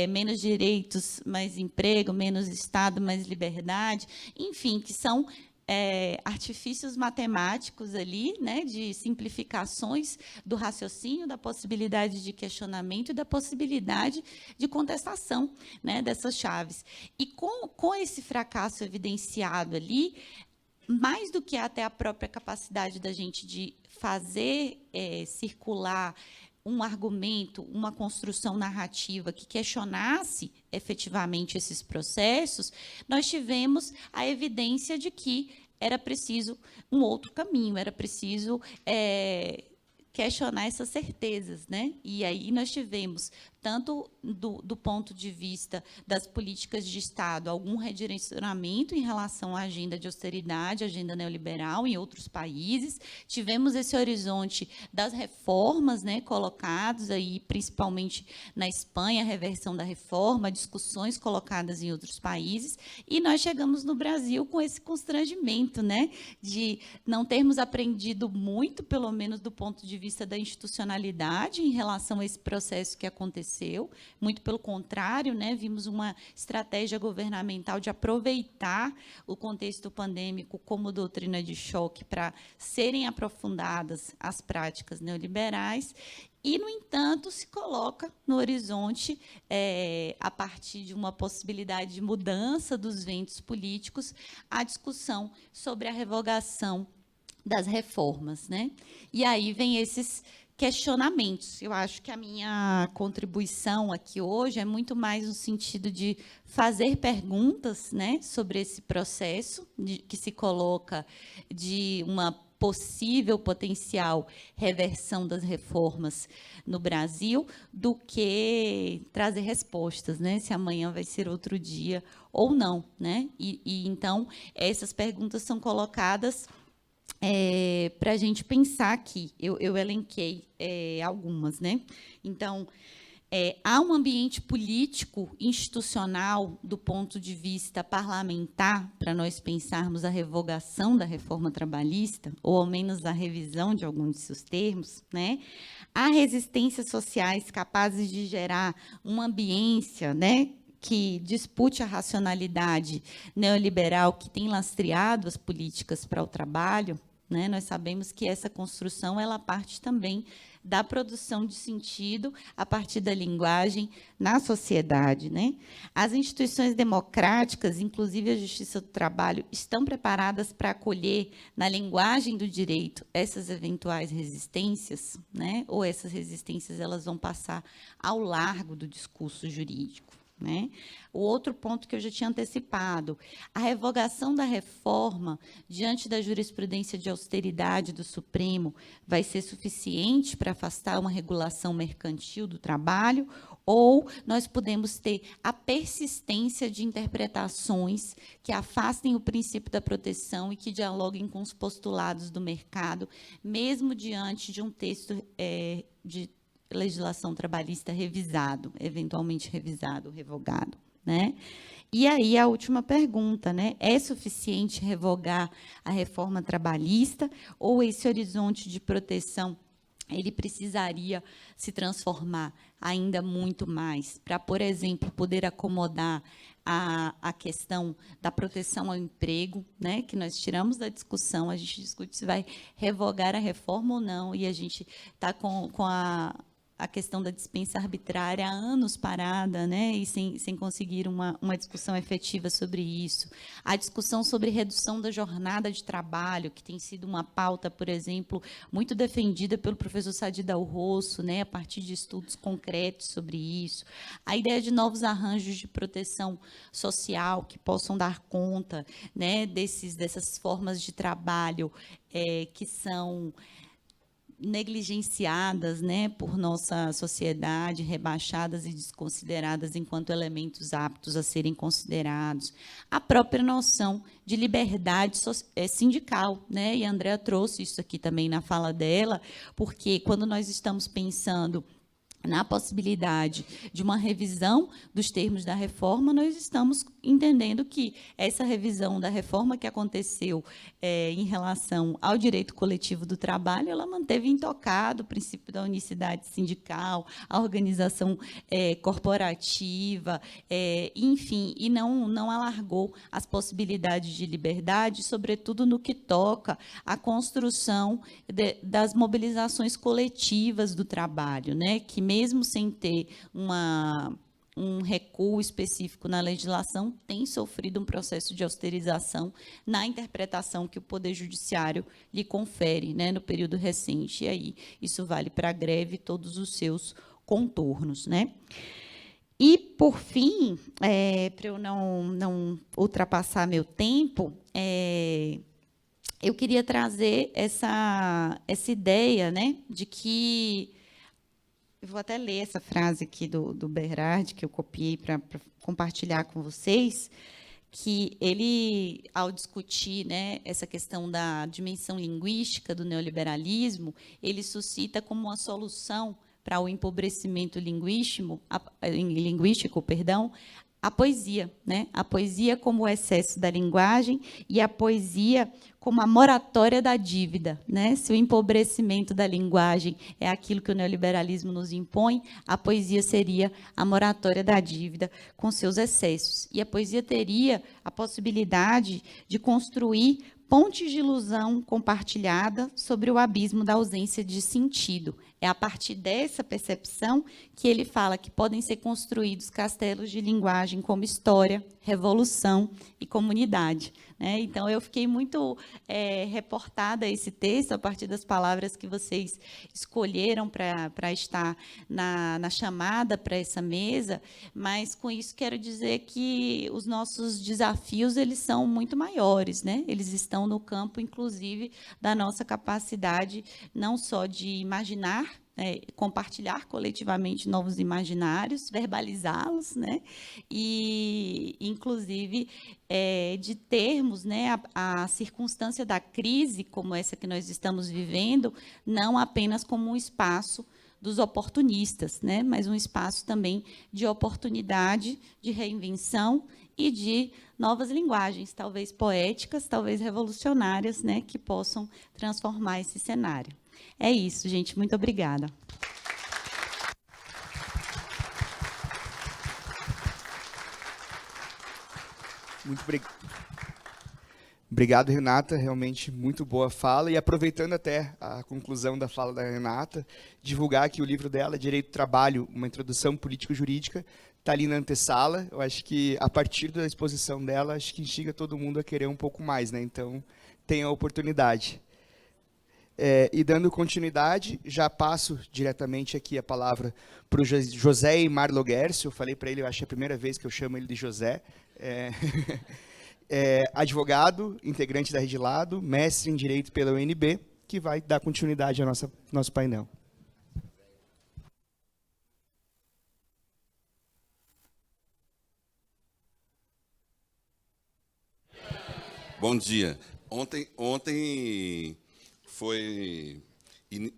menos direitos, mais emprego, menos Estado, mais liberdade, enfim, que são artifícios matemáticos ali, né, de simplificações do raciocínio, da possibilidade de questionamento e da possibilidade de contestação, né, dessas chaves. E com esse fracasso evidenciado ali, mais do que até a própria capacidade da gente de fazer circular um argumento, uma construção narrativa que questionasse efetivamente esses processos, nós tivemos a evidência de que era preciso um outro caminho, era preciso questionar essas certezas, né? E aí nós tivemos, tanto do ponto de vista das políticas de Estado, algum redirecionamento em relação à agenda de austeridade, agenda neoliberal em outros países. Tivemos esse horizonte das reformas, né, colocados aí, principalmente na Espanha, a reversão da reforma, discussões colocadas em outros países, e nós chegamos no Brasil com esse constrangimento, né, de não termos aprendido muito, pelo menos do ponto de vista da institucionalidade, em relação a esse processo que aconteceu. Muito pelo contrário, né, vimos uma estratégia governamental de aproveitar o contexto pandêmico como doutrina de choque para serem aprofundadas as práticas neoliberais. E, no entanto, se coloca no horizonte, a partir de uma possibilidade de mudança dos ventos políticos, a discussão sobre a revogação das reformas, né? E aí vem esses questionamentos. Eu acho que a minha contribuição aqui hoje é muito mais no sentido de fazer perguntas, né, sobre esse processo que se coloca de uma possível, potencial reversão das reformas no Brasil, do que trazer respostas, né, se amanhã vai ser outro dia ou não, né? E então essas perguntas são colocadas para a gente pensar aqui. Eu elenquei algumas, né? Então, há um ambiente político, institucional, do ponto de vista parlamentar, para nós pensarmos a revogação da reforma trabalhista, ou ao menos a revisão de alguns de seus termos, né? Há resistências sociais capazes de gerar uma ambiência, né, que dispute a racionalidade neoliberal que tem lastreado as políticas para o trabalho, né? Nós sabemos que essa construção ela parte também da produção de sentido a partir da linguagem na sociedade, né? As instituições democráticas, inclusive a Justiça do Trabalho, estão preparadas para acolher na linguagem do direito essas eventuais resistências, né? Ou essas resistências elas vão passar ao largo do discurso jurídico, né? O outro ponto que eu já tinha antecipado, a revogação da reforma diante da jurisprudência de austeridade do Supremo vai ser suficiente para afastar uma regulação mercantil do trabalho, ou nós podemos ter a persistência de interpretações que afastem o princípio da proteção e que dialoguem com os postulados do mercado, mesmo diante de um texto de legislação trabalhista revisado, eventualmente revisado, revogado, né? E aí a última pergunta, né? É suficiente revogar a reforma trabalhista ou esse horizonte de proteção ele precisaria se transformar ainda muito mais para, por exemplo, poder acomodar a questão da proteção ao emprego, né, que nós tiramos da discussão, a gente discute se vai revogar a reforma ou não, e a gente está com a questão da dispensa arbitrária há anos parada, né, e sem conseguir uma discussão efetiva sobre isso. A discussão sobre redução da jornada de trabalho, que tem sido uma pauta, por exemplo, muito defendida pelo professor Sadi Dal Rosso, né, a partir de estudos concretos sobre isso. A ideia de novos arranjos de proteção social que possam dar conta, né, dessas formas de trabalho que são negligenciadas, né, por nossa sociedade, rebaixadas e desconsideradas enquanto elementos aptos a serem considerados. A própria noção de liberdade sindical, né, e a Andrea trouxe isso aqui também na fala dela, porque quando nós estamos pensando na possibilidade de uma revisão dos termos da reforma, nós estamos entendendo que essa revisão da reforma que aconteceu em relação ao direito coletivo do trabalho, ela manteve intocado o princípio da unicidade sindical, a organização corporativa, enfim, e não alargou as possibilidades de liberdade, sobretudo no que toca à construção das mobilizações coletivas do trabalho, né, que mesmo sem ter uma um recuo específico na legislação, tem sofrido um processo de austerização na interpretação que o Poder Judiciário lhe confere, né, no período recente. E aí, isso vale para a greve e todos os seus contornos, né? E, por fim, para eu não ultrapassar meu tempo, eu queria trazer essa ideia, né, de que... Eu vou até ler essa frase aqui do Berard, que eu copiei para compartilhar com vocês, que ele, ao discutir, né, essa questão da dimensão linguística do neoliberalismo, ele suscita como uma solução para o empobrecimento linguístico, a poesia, né? A poesia como o excesso da linguagem e a poesia como a moratória da dívida, né? Se o empobrecimento da linguagem é aquilo que o neoliberalismo nos impõe, a poesia seria a moratória da dívida com seus excessos. E a poesia teria a possibilidade de construir pontes de ilusão compartilhada sobre o abismo da ausência de sentido. É a partir dessa percepção que ele fala que podem ser construídos castelos de linguagem como história, revolução e comunidade, né? Então, eu fiquei muito reportada a esse texto, a partir das palavras que vocês escolheram para estar na chamada para essa mesa, mas, com isso, quero dizer que os nossos desafios eles são muito maiores, né? Eles estão no campo, inclusive, da nossa capacidade não só de imaginar, compartilhar coletivamente novos imaginários, verbalizá-los, né? E, inclusive, de termos, né, a circunstância da crise, como essa que nós estamos vivendo, não apenas como um espaço dos oportunistas, né, mas um espaço também de oportunidade, de reinvenção e de novas linguagens, talvez poéticas, talvez revolucionárias, né, que possam transformar esse cenário. É isso, gente. Muito obrigada. Muito obrigado, Renata. Realmente muito boa fala. E aproveitando até a conclusão da fala da Renata, divulgar aqui o livro dela, Direito do Trabalho, uma introdução político-jurídica, está ali na antessala. Eu acho que, a partir da exposição dela, acho que instiga todo mundo a querer um pouco mais, né? Então, tenha a oportunidade. E dando continuidade, já passo diretamente aqui a palavra para o José Eymar Loguercio. Eu falei para ele, eu acho que é a primeira vez que eu chamo ele de José. Advogado, integrante da Rede Lado, mestre em Direito pela UNB, que vai dar continuidade ao nosso painel. Bom dia. Ontem foi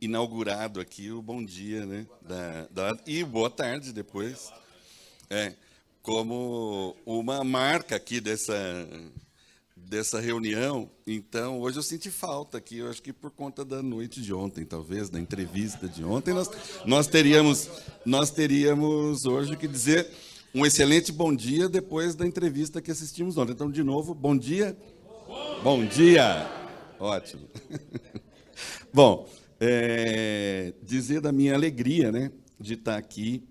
inaugurado aqui o Bom Dia, né? E boa tarde depois. Como uma marca aqui dessa reunião. Então, hoje eu senti falta aqui, eu acho que por conta da noite de ontem, talvez, da entrevista de ontem, nós teríamos hoje que dizer um excelente bom dia depois da entrevista que assistimos ontem. Então, de novo, bom dia. Bom dia. Ótimo. Bom, dizer da minha alegria, né, de estar aqui,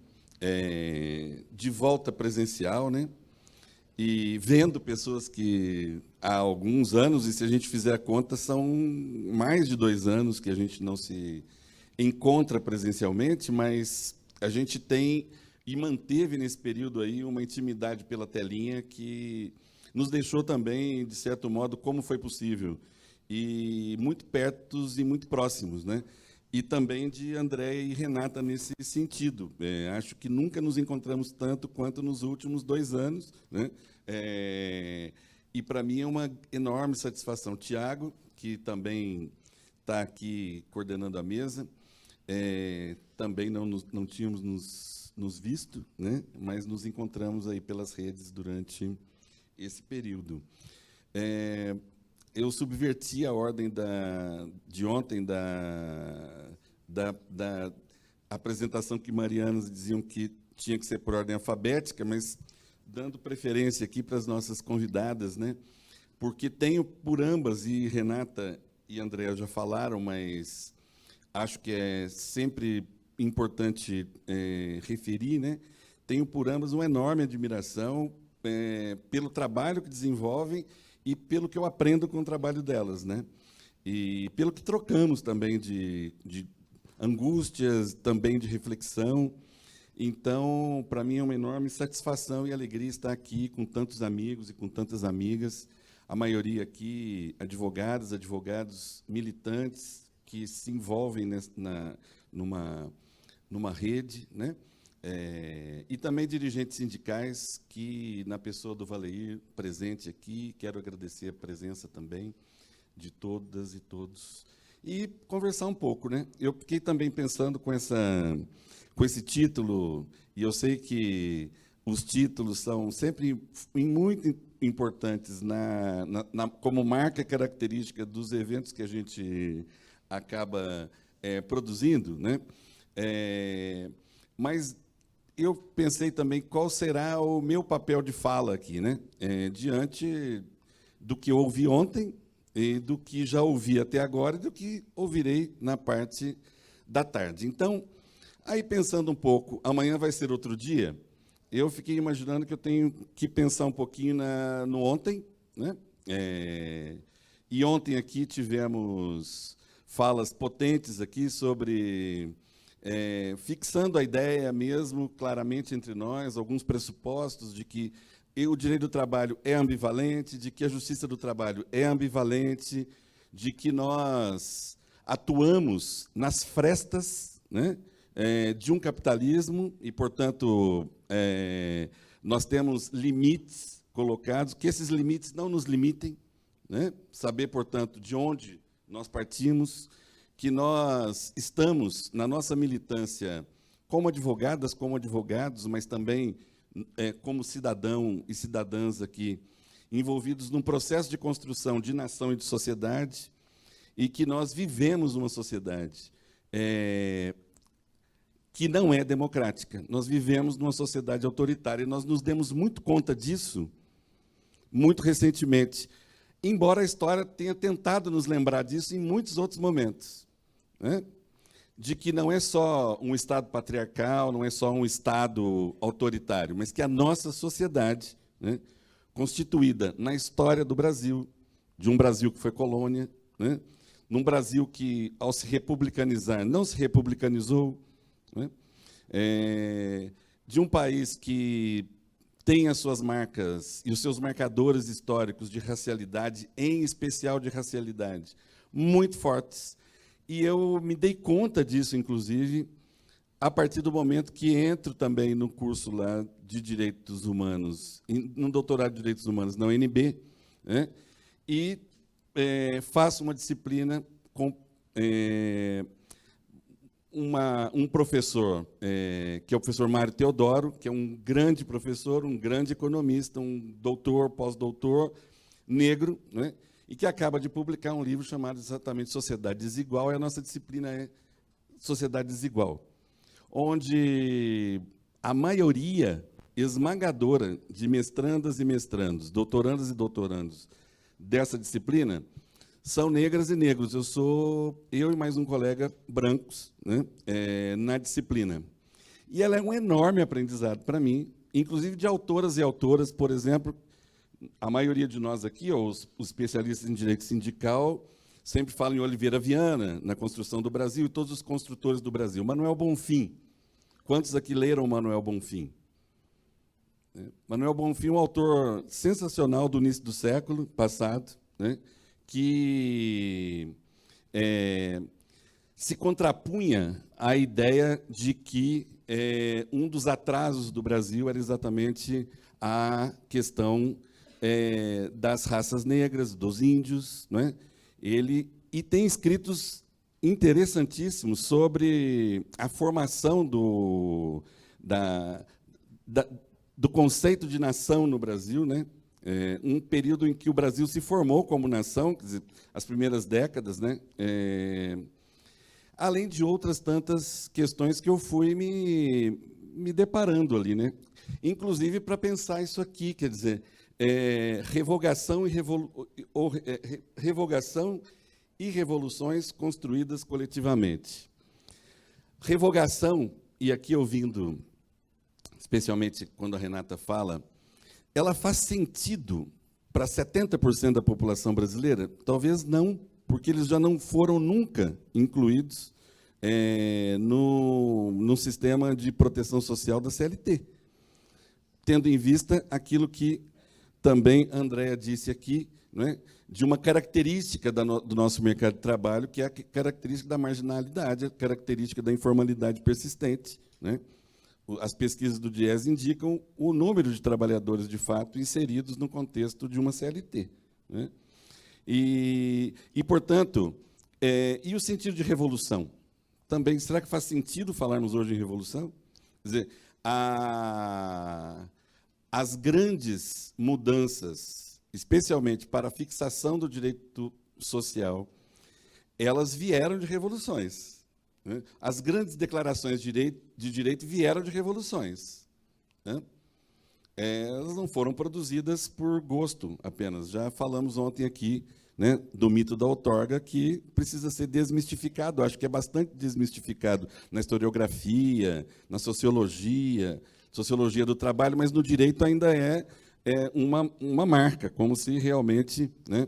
de volta presencial, né, e vendo pessoas que há alguns anos, e se a gente fizer a conta, são mais de 2 anos que a gente não se encontra presencialmente, mas a gente tem e manteve nesse período aí uma intimidade pela telinha que nos deixou também, de certo modo, como foi possível, e muito pertos e muito próximos, né? E também de André e Renata nesse sentido. Acho que nunca nos encontramos tanto quanto nos últimos 2 anos, né? E, para mim, é uma enorme satisfação. Tiago, que também está aqui coordenando a mesa, também não tínhamos nos visto, né? Mas nos encontramos aí pelas redes durante esse período. Eu subverti a ordem de ontem da apresentação que marianas diziam que tinha que ser por ordem alfabética, mas dando preferência aqui para as nossas convidadas, né? Porque tenho por ambas, e Renata e Andréa já falaram, mas acho que é sempre importante referir, né? tenho por ambas uma enorme admiração pelo trabalho que desenvolvem e pelo que eu aprendo com o trabalho delas, né? E pelo que trocamos também de angústias, também de reflexão. Então, para mim, é uma enorme satisfação e alegria estar aqui com tantos amigos e com tantas amigas, a maioria aqui advogados militantes que se envolvem numa rede, né? E também dirigentes sindicais que, na pessoa do Valeir, presente aqui, quero agradecer a presença também de todas e todos. E conversar um pouco, né? Eu fiquei também pensando com esse título, e eu sei que os títulos são sempre muito importantes como marca característica dos eventos que a gente acaba produzindo, né? Mas eu pensei também qual será o meu papel de fala aqui, né? Diante do que eu ouvi ontem, e do que já ouvi até agora, e do que ouvirei na parte da tarde. Então, aí pensando um pouco, amanhã vai ser outro dia, eu fiquei imaginando que eu tenho que pensar um pouquinho no ontem, né? E ontem aqui tivemos falas potentes aqui sobre fixando a ideia mesmo claramente entre nós, alguns pressupostos de que o direito do trabalho é ambivalente, de que a justiça do trabalho é ambivalente, de que nós atuamos nas frestas, né, de um capitalismo e, portanto, nós temos limites colocados, que esses limites não nos limitem, né, saber, portanto, de onde nós partimos, que nós estamos, na nossa militância, como advogadas, como advogados, mas também como cidadão e cidadãs aqui, envolvidos num processo de construção de nação e de sociedade, e que nós vivemos uma sociedade que não é democrática. Nós vivemos numa sociedade autoritária, e nós nos demos muito conta disso muito recentemente, embora a história tenha tentado nos lembrar disso em muitos outros momentos, né? De que não é só um Estado patriarcal, não é só um Estado autoritário, mas que a nossa sociedade, né, constituída na história do Brasil, de um Brasil que foi colônia, né, num Brasil que, ao se republicanizar, não se republicanizou, né, de um país que tem as suas marcas e os seus marcadores históricos de racialidade, em especial de racialidade, muito fortes. E eu me dei conta disso, inclusive, a partir do momento que entro também no curso lá de Direitos Humanos, no doutorado de Direitos Humanos na UNB, né, e faço uma disciplina com um professor, que é o professor Mário Teodoro, que é um grande professor, um grande economista, um doutor, pós-doutor, negro, né, e que acaba de publicar um livro chamado exatamente Sociedade Desigual, e a nossa disciplina é Sociedade Desigual, onde a maioria esmagadora de mestrandas e mestrandos, doutorandas e doutorandos dessa disciplina são negras e negros. Eu e mais um colega brancos, né, na disciplina. E ela é um enorme aprendizado para mim, inclusive de autoras e autoras, por exemplo. A maioria de nós aqui, os especialistas em direito sindical, sempre falam em Oliveira Viana, na construção do Brasil, e todos os construtores do Brasil. Manuel Bonfim. Quantos aqui leram Manuel Bonfim? Manuel Bonfim é um autor sensacional do início do século passado, né, que se contrapunha à ideia de que um dos atrasos do Brasil era exatamente a questão das raças negras, dos índios, né? E tem escritos interessantíssimos sobre a formação do conceito de nação no Brasil, né? Um período em que o Brasil se formou como nação, quer dizer, as primeiras décadas, né? Além de outras tantas questões que eu fui me deparando ali, né? Inclusive para pensar isso aqui, quer dizer, revogação e revoluções construídas coletivamente. Revogação, e aqui ouvindo especialmente quando a Renata fala, ela faz sentido para 70% da população brasileira? Talvez não, porque eles já não foram nunca incluídos no sistema de proteção social da CLT, tendo em vista aquilo que também a Andréa disse aqui, né, de uma característica do nosso mercado de trabalho, que é a característica da marginalidade, a característica da informalidade persistente, né? As pesquisas do DIEES indicam o número de trabalhadores, de fato, inseridos no contexto de uma CLT, né? E, portanto, e o sentido de revolução? Também, será que faz sentido falarmos hoje em revolução? Quer dizer, as grandes mudanças, especialmente para a fixação do direito social, elas vieram de revoluções, né? As grandes declarações de direito vieram de revoluções, né? Elas não foram produzidas por gosto apenas. Já falamos ontem aqui, né, do mito da outorga, que precisa ser desmistificado. Acho que é bastante desmistificado na historiografia, na sociologia do trabalho, mas no direito ainda é uma marca, como se realmente, né,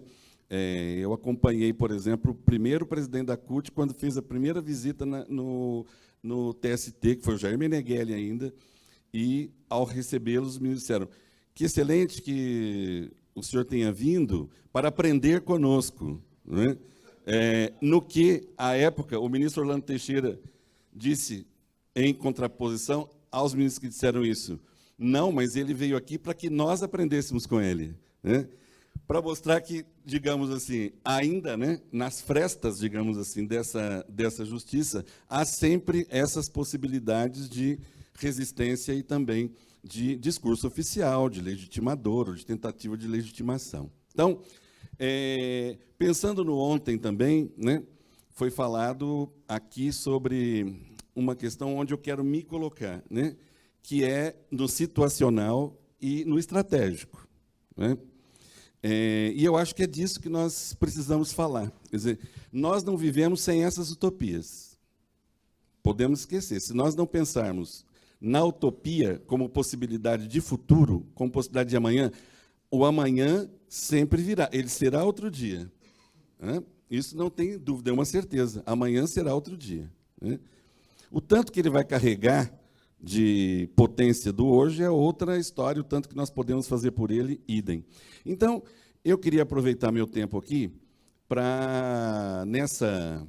eu acompanhei, por exemplo, o primeiro presidente da CUT, quando fez a primeira visita no TST, que foi o Jair Meneghelli ainda, e, ao recebê-los, os ministros disseram: que excelente que o senhor tenha vindo para aprender conosco, né? No que, à época, o ministro Orlando Teixeira disse, em contraposição aos ministros que disseram isso: não, mas ele veio aqui para que nós aprendêssemos com ele, né? Para mostrar que, digamos assim, ainda, né, nas frestas, digamos assim, dessa justiça, há sempre essas possibilidades de resistência e também de discurso oficial, de legitimador, ou de tentativa de legitimação. Então, pensando no ontem também, né, foi falado aqui sobre uma questão onde eu quero me colocar, né, que é no situacional e no estratégico, né? E eu acho que é disso que nós precisamos falar. Quer dizer, nós não vivemos sem essas utopias. Podemos esquecer. Se nós não pensarmos na utopia como possibilidade de futuro, como possibilidade de amanhã, o amanhã sempre virá. Ele será outro dia, né? Isso não tem dúvida, é uma certeza. Amanhã será outro dia, né? O tanto que ele vai carregar de potência do hoje é outra história, o tanto que nós podemos fazer por ele, idem. Então, eu queria aproveitar meu tempo aqui para, nessa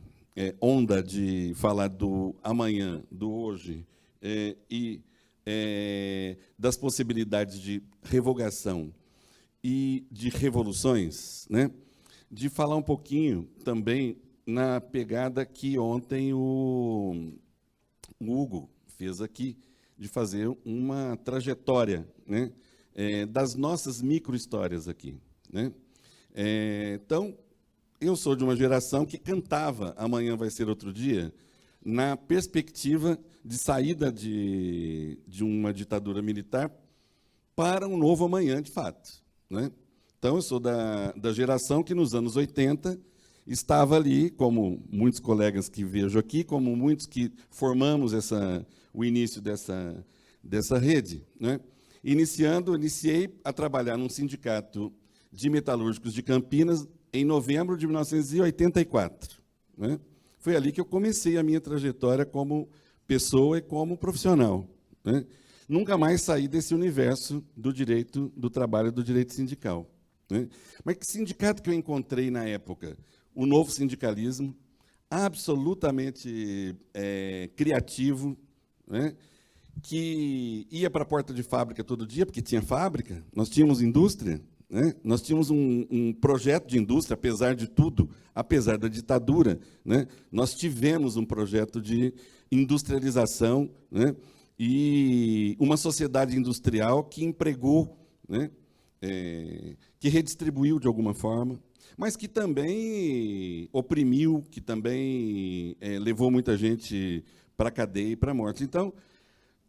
onda de falar do amanhã, do hoje, e das possibilidades de revogação e de revoluções, né, de falar um pouquinho também na pegada que ontem o Hugo fez aqui, de fazer uma trajetória, né, das nossas micro-histórias aqui, né? Então, eu sou de uma geração que cantava Amanhã Vai Ser Outro Dia, na perspectiva de saída de uma ditadura militar para um novo amanhã, de fato, né? Então, eu sou da geração que, nos anos 80, estava ali, como muitos colegas que vejo aqui, como muitos que formamos o início dessa rede, né? Iniciei a trabalhar num sindicato de metalúrgicos de Campinas em novembro de 1984, né? Foi ali que eu comecei a minha trajetória como pessoa e como profissional, né? Nunca mais saí desse universo do direito do trabalho e do direito sindical, né? Mas que sindicato que eu encontrei na época? O novo sindicalismo, absolutamente criativo, né, que ia para a porta de fábrica todo dia, porque tinha fábrica, nós tínhamos indústria, né, nós tínhamos um projeto de indústria, apesar de tudo, apesar da ditadura, né, nós tivemos um projeto de industrialização, né, e uma sociedade industrial que empregou, né, que redistribuiu de alguma forma, mas que também oprimiu, que também levou muita gente para a cadeia e para a morte. Então,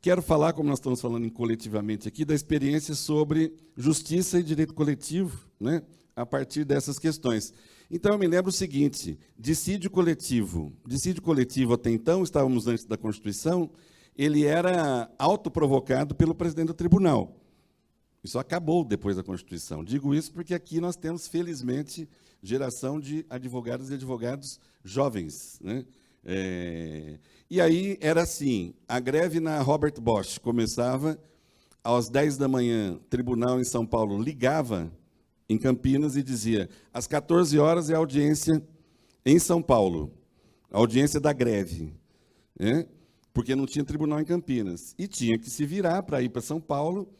quero falar, como nós estamos falando coletivamente aqui, da experiência sobre justiça e direito coletivo, né, a partir dessas questões. Então, eu me lembro o seguinte: dissídio coletivo até então, estávamos antes da Constituição, ele era autoprovocado pelo presidente do tribunal. Isso acabou depois da Constituição. Digo isso porque aqui nós temos, felizmente, geração de advogadas e advogados jovens, né? E aí era assim, a greve na Robert Bosch começava às 10 da manhã, tribunal em São Paulo ligava em Campinas e dizia, às 14 horas é a audiência em São Paulo, a audiência da greve, né? Porque não tinha tribunal em Campinas. E tinha que se virar para ir para São Paulo,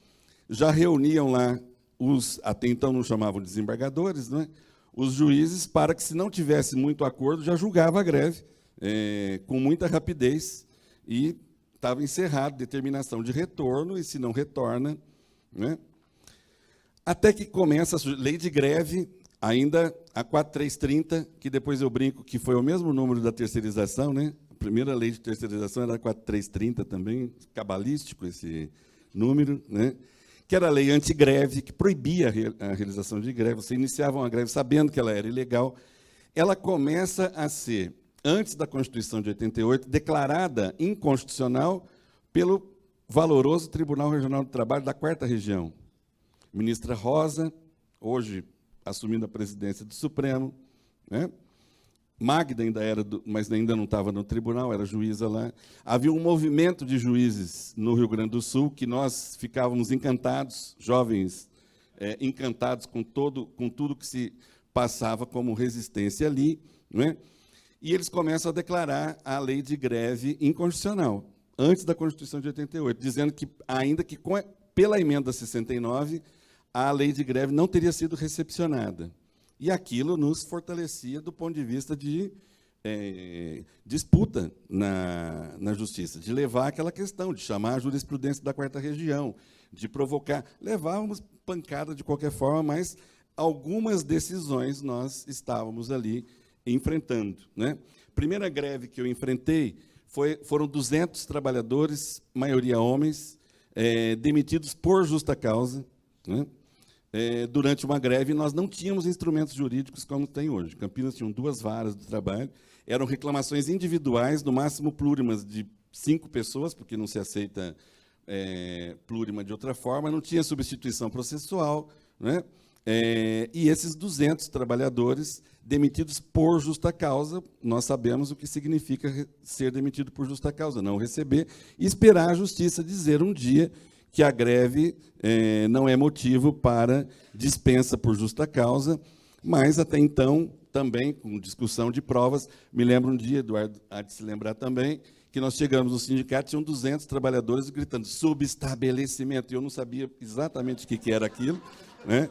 já reuniam lá os, até então não chamavam de desembargadores, né? Os juízes, para que, se não tivesse muito acordo, já julgava a greve com muita rapidez e estava encerrado, determinação de retorno, e se não retorna, né? Até que começa a lei de greve, ainda a 4330, que depois eu brinco que foi o mesmo número da terceirização, né? A primeira lei de terceirização era a 4330 também, cabalístico esse número, né? Que era a lei antigreve, que proibia a realização de greve. Você iniciava uma greve sabendo que ela era ilegal. Ela começa a ser, antes da Constituição de 88, declarada inconstitucional pelo valoroso Tribunal Regional do Trabalho da 4ª Região. Ministra Rosa, hoje assumindo a presidência do Supremo, né? Magda ainda era, mas ainda não estava no tribunal, era juíza lá. Havia um movimento de juízes no Rio Grande do Sul que nós ficávamos encantados, jovens encantados com tudo que se passava como resistência ali, né? E eles começam a declarar a lei de greve inconstitucional, antes da Constituição de 88, dizendo que, ainda que pela emenda 69, a lei de greve não teria sido recepcionada. E aquilo nos fortalecia do ponto de vista de disputa na justiça, de levar aquela questão, de chamar a jurisprudência da 4ª Região, de provocar. Levávamos pancada de qualquer forma, mas algumas decisões nós estávamos ali enfrentando, né? Primeira greve que eu enfrentei foram 200 trabalhadores, maioria homens, demitidos por justa causa, né? Durante uma greve, nós não tínhamos instrumentos jurídicos como tem hoje. Campinas tinham 2 varas do trabalho, eram reclamações individuais, no máximo plurimas de 5 pessoas, porque não se aceita plurima de outra forma, não tinha substituição processual, né? E esses 200 trabalhadores demitidos por justa causa, nós sabemos o que significa ser demitido por justa causa, não receber, e esperar a justiça dizer um dia que a greve não é motivo para dispensa por justa causa, mas, até então, também, com discussão de provas, me lembro um dia, Eduardo há de se lembrar também, que nós chegamos no sindicato, tinham 200 trabalhadores gritando subestabelecimento, e eu não sabia exatamente o que era aquilo, né?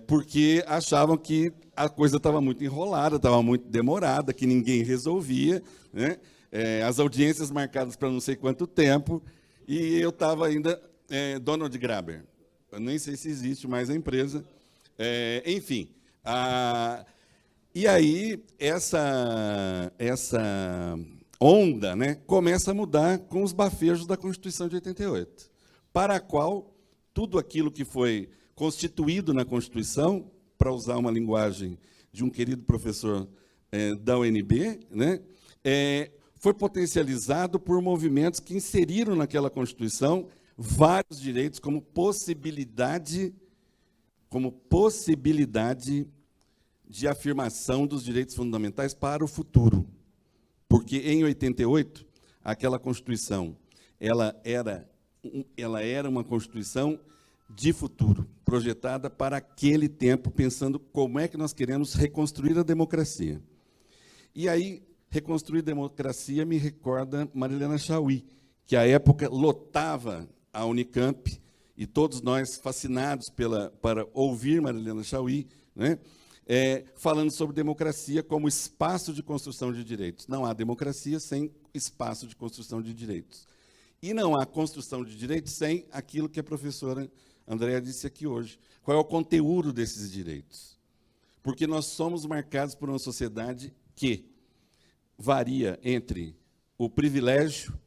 Porque achavam que a coisa estava muito enrolada, estava muito demorada, que ninguém resolvia, né? As audiências marcadas para não sei quanto tempo, e eu estava ainda Donald Graber. Eu nem sei se existe mais a empresa. Enfim. E aí, essa onda, né, começa a mudar com os bafejos da Constituição de 88, para a qual tudo aquilo que foi constituído na Constituição, para usar uma linguagem de um querido professor da UNB, né, foi potencializado por movimentos que inseriram naquela Constituição vários direitos como possibilidade de afirmação dos direitos fundamentais para o futuro. Porque, em 88, aquela Constituição ela era uma Constituição de futuro, projetada para aquele tempo, pensando como é que nós queremos reconstruir a democracia. E aí, reconstruir a democracia me recorda Marilena Chaui, que, à época, lotava a Unicamp, e todos nós fascinados para ouvir Marilena Chaui, né, falando sobre democracia como espaço de construção de direitos. Não há democracia sem espaço de construção de direitos. E não há construção de direitos sem aquilo que a professora Andréa disse aqui hoje. Qual é o conteúdo desses direitos? Porque nós somos marcados por uma sociedade que varia entre o privilégio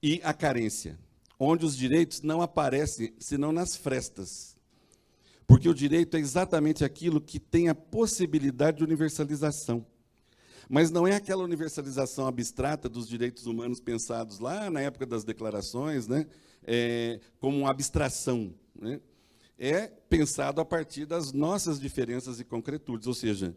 e a carência, onde os direitos não aparecem senão nas frestas. Porque o direito é exatamente aquilo que tem a possibilidade de universalização. Mas não é aquela universalização abstrata dos direitos humanos pensados lá na época das declarações, né, como uma abstração, né? É pensado a partir das nossas diferenças e concretudes, ou seja,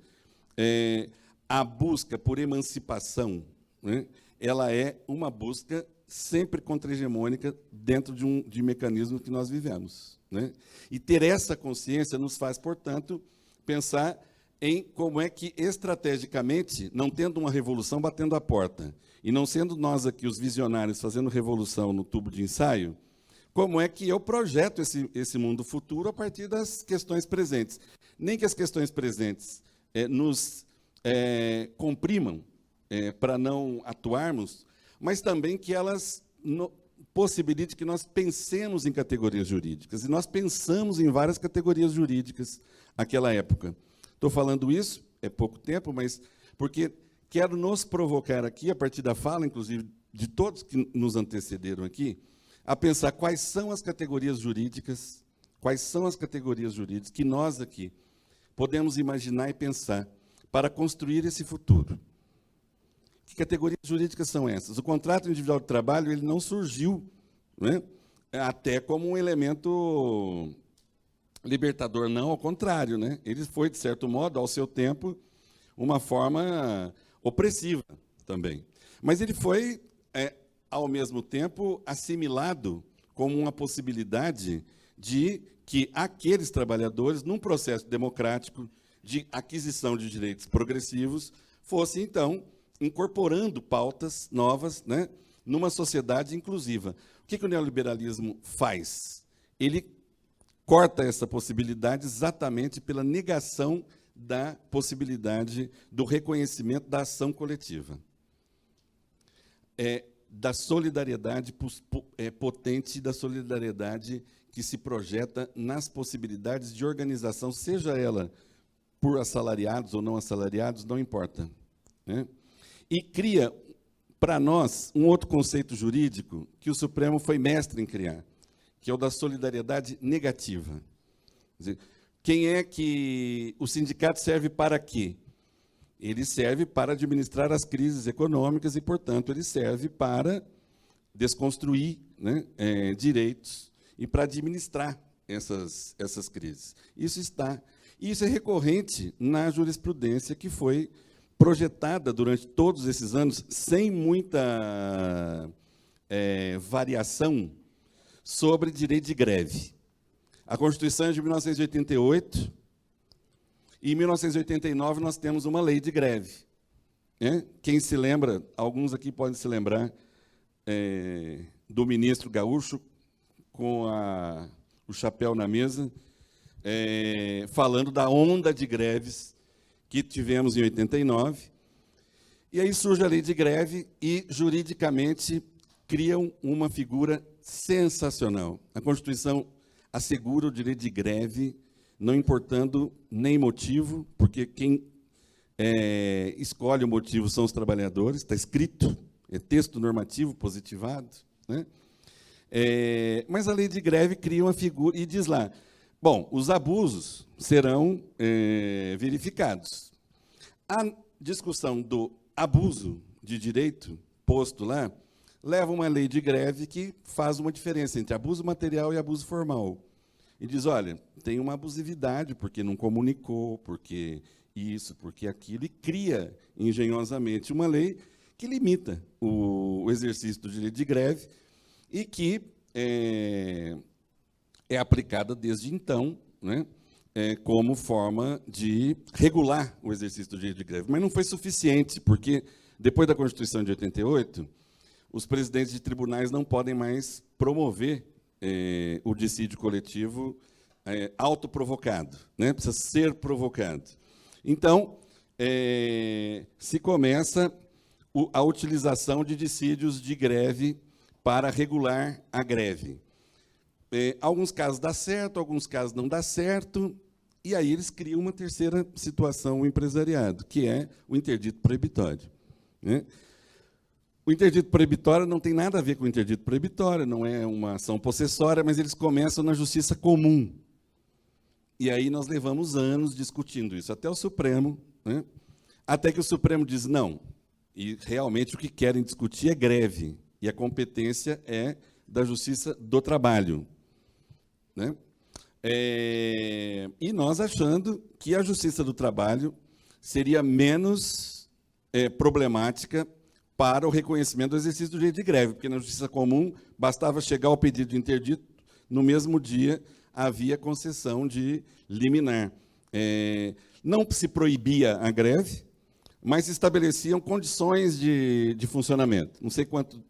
a busca por emancipação, né, ela é uma busca sempre contra-hegemônica dentro de mecanismo que nós vivemos, né? E ter essa consciência nos faz, portanto, pensar em como é que, estrategicamente, não tendo uma revolução batendo a porta, e não sendo nós aqui os visionários fazendo revolução no tubo de ensaio, como é que eu projeto esse mundo futuro a partir das questões presentes. Nem que as questões presentes nos comprimam para não atuarmos, mas também que elas possibilitem que nós pensemos em categorias jurídicas. E nós pensamos em várias categorias jurídicas naquela época. Estou falando isso, é pouco tempo, mas porque quero nos provocar aqui, a partir da fala, inclusive, de todos que nos antecederam aqui, a pensar quais são as categorias jurídicas que nós aqui podemos imaginar e pensar para construir esse futuro. Que categorias jurídicas são essas? O contrato individual de trabalho ele não surgiu, né, até como um elemento libertador, não, ao contrário, né? Ele foi, de certo modo, ao seu tempo, uma forma opressiva também. Mas ele foi, ao mesmo tempo, assimilado como uma possibilidade de que aqueles trabalhadores, num processo democrático de aquisição de direitos progressivos, fossem, então, incorporando pautas novas, né, numa sociedade inclusiva. O que o neoliberalismo faz? Ele corta essa possibilidade exatamente pela negação da possibilidade do reconhecimento da ação coletiva. Da solidariedade potente, da solidariedade que se projeta nas possibilidades de organização, seja ela por assalariados ou não assalariados, não importa, né? E cria, para nós, um outro conceito jurídico que o Supremo foi mestre em criar, que é o da solidariedade negativa. Quer dizer, quem é que o sindicato serve para quê? Ele serve para administrar as crises econômicas e, portanto, ele serve para desconstruir, né, direitos e para administrar essas crises. Isso é recorrente na jurisprudência que foi projetada durante todos esses anos, sem muita variação, sobre direito de greve. A Constituição é de 1988, e em 1989 nós temos uma lei de greve, né? Quem se lembra, alguns aqui podem se lembrar, do ministro Gaúcho, com o chapéu na mesa, falando da onda de greves que tivemos em 89, e aí surge a lei de greve e, juridicamente, criam uma figura sensacional. A Constituição assegura o direito de greve, não importando nem motivo, porque quem escolhe o motivo são os trabalhadores, está escrito, é texto normativo positivado, né? Mas a lei de greve cria uma figura e diz lá, bom, os abusos serão verificados. A discussão do abuso de direito posto lá leva uma lei de greve que faz uma diferença entre abuso material e abuso formal. E diz, olha, tem uma abusividade porque não comunicou, porque isso, porque aquilo, e cria engenhosamente uma lei que limita o exercício do direito de greve e que é aplicada desde então, né, como forma de regular o exercício do direito de greve. Mas não foi suficiente, porque, depois da Constituição de 88, os presidentes de tribunais não podem mais promover o dissídio coletivo autoprovocado, né? Precisa ser provocado. Então, se começa a utilização de dissídios de greve para regular a greve. Alguns casos dá certo, alguns casos não dá certo, e aí eles criam uma terceira situação, o empresariado, que é o interdito proibitório, né? O interdito proibitório não tem nada a ver com o interdito proibitório, não é uma ação possessória, mas eles começam na justiça comum. E aí nós levamos anos discutindo isso, até o Supremo, né, Até que o Supremo diz não. E, realmente, o que querem discutir é greve. E a competência é da Justiça do Trabalho. Né? E nós achando que a Justiça do Trabalho seria menos problemática para o reconhecimento do exercício do direito de greve, porque na Justiça Comum bastava chegar ao pedido de interdito, no mesmo dia havia concessão de liminar. Não se proibia a greve, mas se estabeleciam condições de funcionamento. Não sei quanto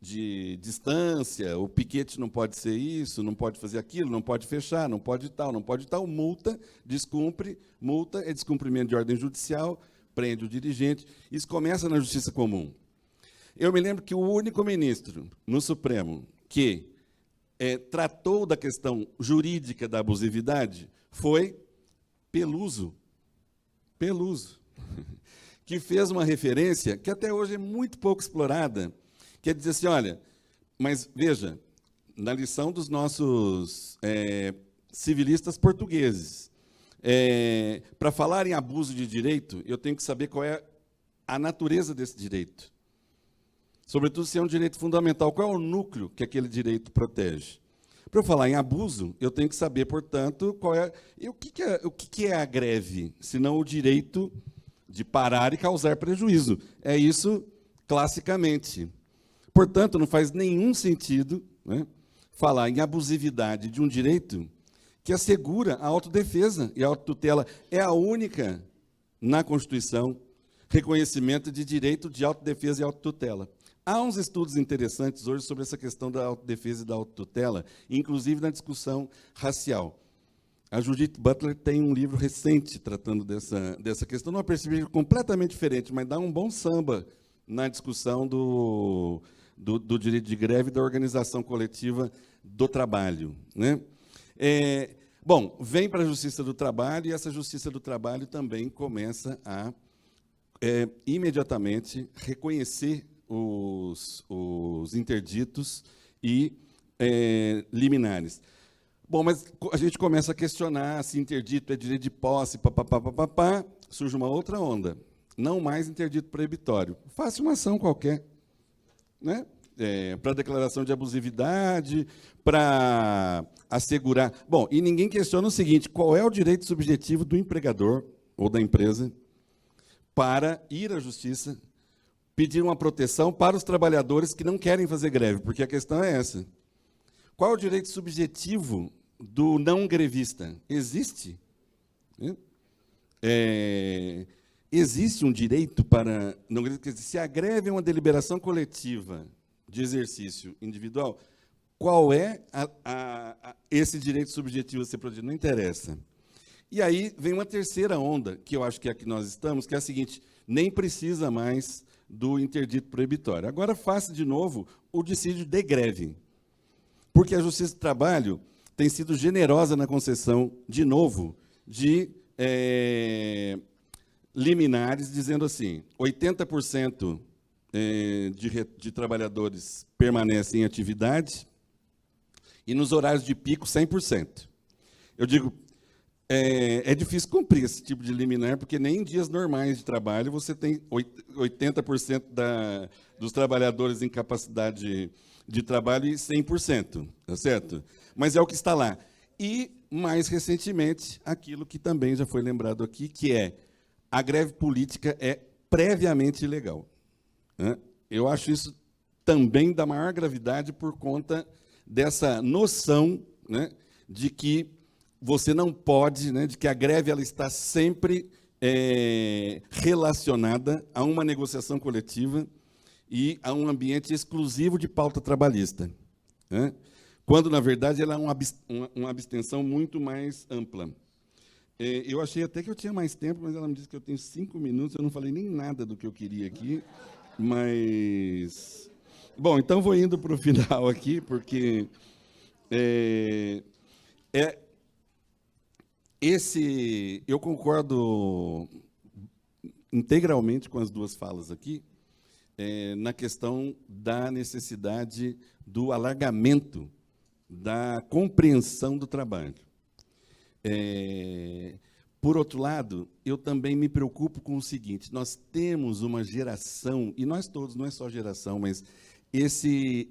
de distância, o piquete não pode ser isso, não pode fazer aquilo, não pode fechar, não pode tal, multa, descumpre, multa é descumprimento de ordem judicial, prende o dirigente. Isso começa na Justiça Comum. Eu me lembro que o único ministro no Supremo que tratou da questão jurídica da abusividade foi Peluso, que fez uma referência que até hoje é muito pouco explorada, que é dizer assim, olha, mas veja, na lição dos nossos civilistas portugueses, para falar em abuso de direito, eu tenho que saber qual é a natureza desse direito. Sobretudo se é um direito fundamental, qual é o núcleo que aquele direito protege. Para eu falar em abuso, eu tenho que saber, portanto, qual é o que é a greve, senão o direito de parar e causar prejuízo. É isso classicamente. Portanto, não faz nenhum sentido, né, falar em abusividade de um direito que assegura a autodefesa e a autotutela. É a única, na Constituição, reconhecimento de direito de autodefesa e autotutela. Há uns estudos interessantes hoje sobre essa questão da autodefesa e da autotutela, inclusive na discussão racial. A Judith Butler tem um livro recente tratando dessa questão, numa perspectiva completamente diferente, mas dá um bom samba na discussão do direito de greve e da organização coletiva do trabalho. Né? Bom, vem para a Justiça do Trabalho, e essa Justiça do Trabalho também começa a imediatamente reconhecer os interditos e liminares. Bom, mas a gente começa a questionar se interdito é direito de posse, papapá, surge uma outra onda. Não mais interdito proibitório. Faça uma ação qualquer, né? Para declaração de abusividade, para assegurar... Bom, e ninguém questiona o seguinte, qual é o direito subjetivo do empregador ou da empresa para ir à justiça pedir uma proteção para os trabalhadores que não querem fazer greve, porque a questão é essa. Qual é o direito subjetivo do não grevista? Existe? Existe um direito para não grevista? Se a greve é uma deliberação coletiva de exercício individual, qual é esse direito subjetivo a ser protegido? Não interessa. E aí vem uma terceira onda, que eu acho que é a que nós estamos, que é a seguinte, nem precisa mais do interdito proibitório. Agora faça de novo o dissídio de greve, porque a Justiça do Trabalho tem sido generosa na concessão, de novo, de liminares, dizendo assim, 80% de trabalhadores permanecem em atividade e nos horários de pico, 100%. Eu digo, é difícil cumprir esse tipo de liminar, porque nem em dias normais de trabalho você tem 80% dos trabalhadores em capacidade de trabalho e 100%, tá certo? Mas é o que está lá. E, mais recentemente, aquilo que também já foi lembrado aqui, que é a greve política é previamente ilegal. Né? Eu acho isso também da maior gravidade por conta dessa noção, né, de que você não pode, né, de que a greve ela está sempre relacionada a uma negociação coletiva e a um ambiente exclusivo de pauta trabalhista, né? Quando, na verdade, ela é uma abstenção muito mais ampla. Eu achei até que eu tinha mais tempo, mas ela me disse que eu tenho 5 minutos, eu não falei nem nada do que eu queria aqui, mas... Bom, então vou indo para o final aqui, porque... eu concordo integralmente com as duas falas aqui, na questão da necessidade do alargamento da compreensão do trabalho. Por outro lado, eu também me preocupo com o seguinte: nós temos uma geração, e nós todos, não é só geração, mas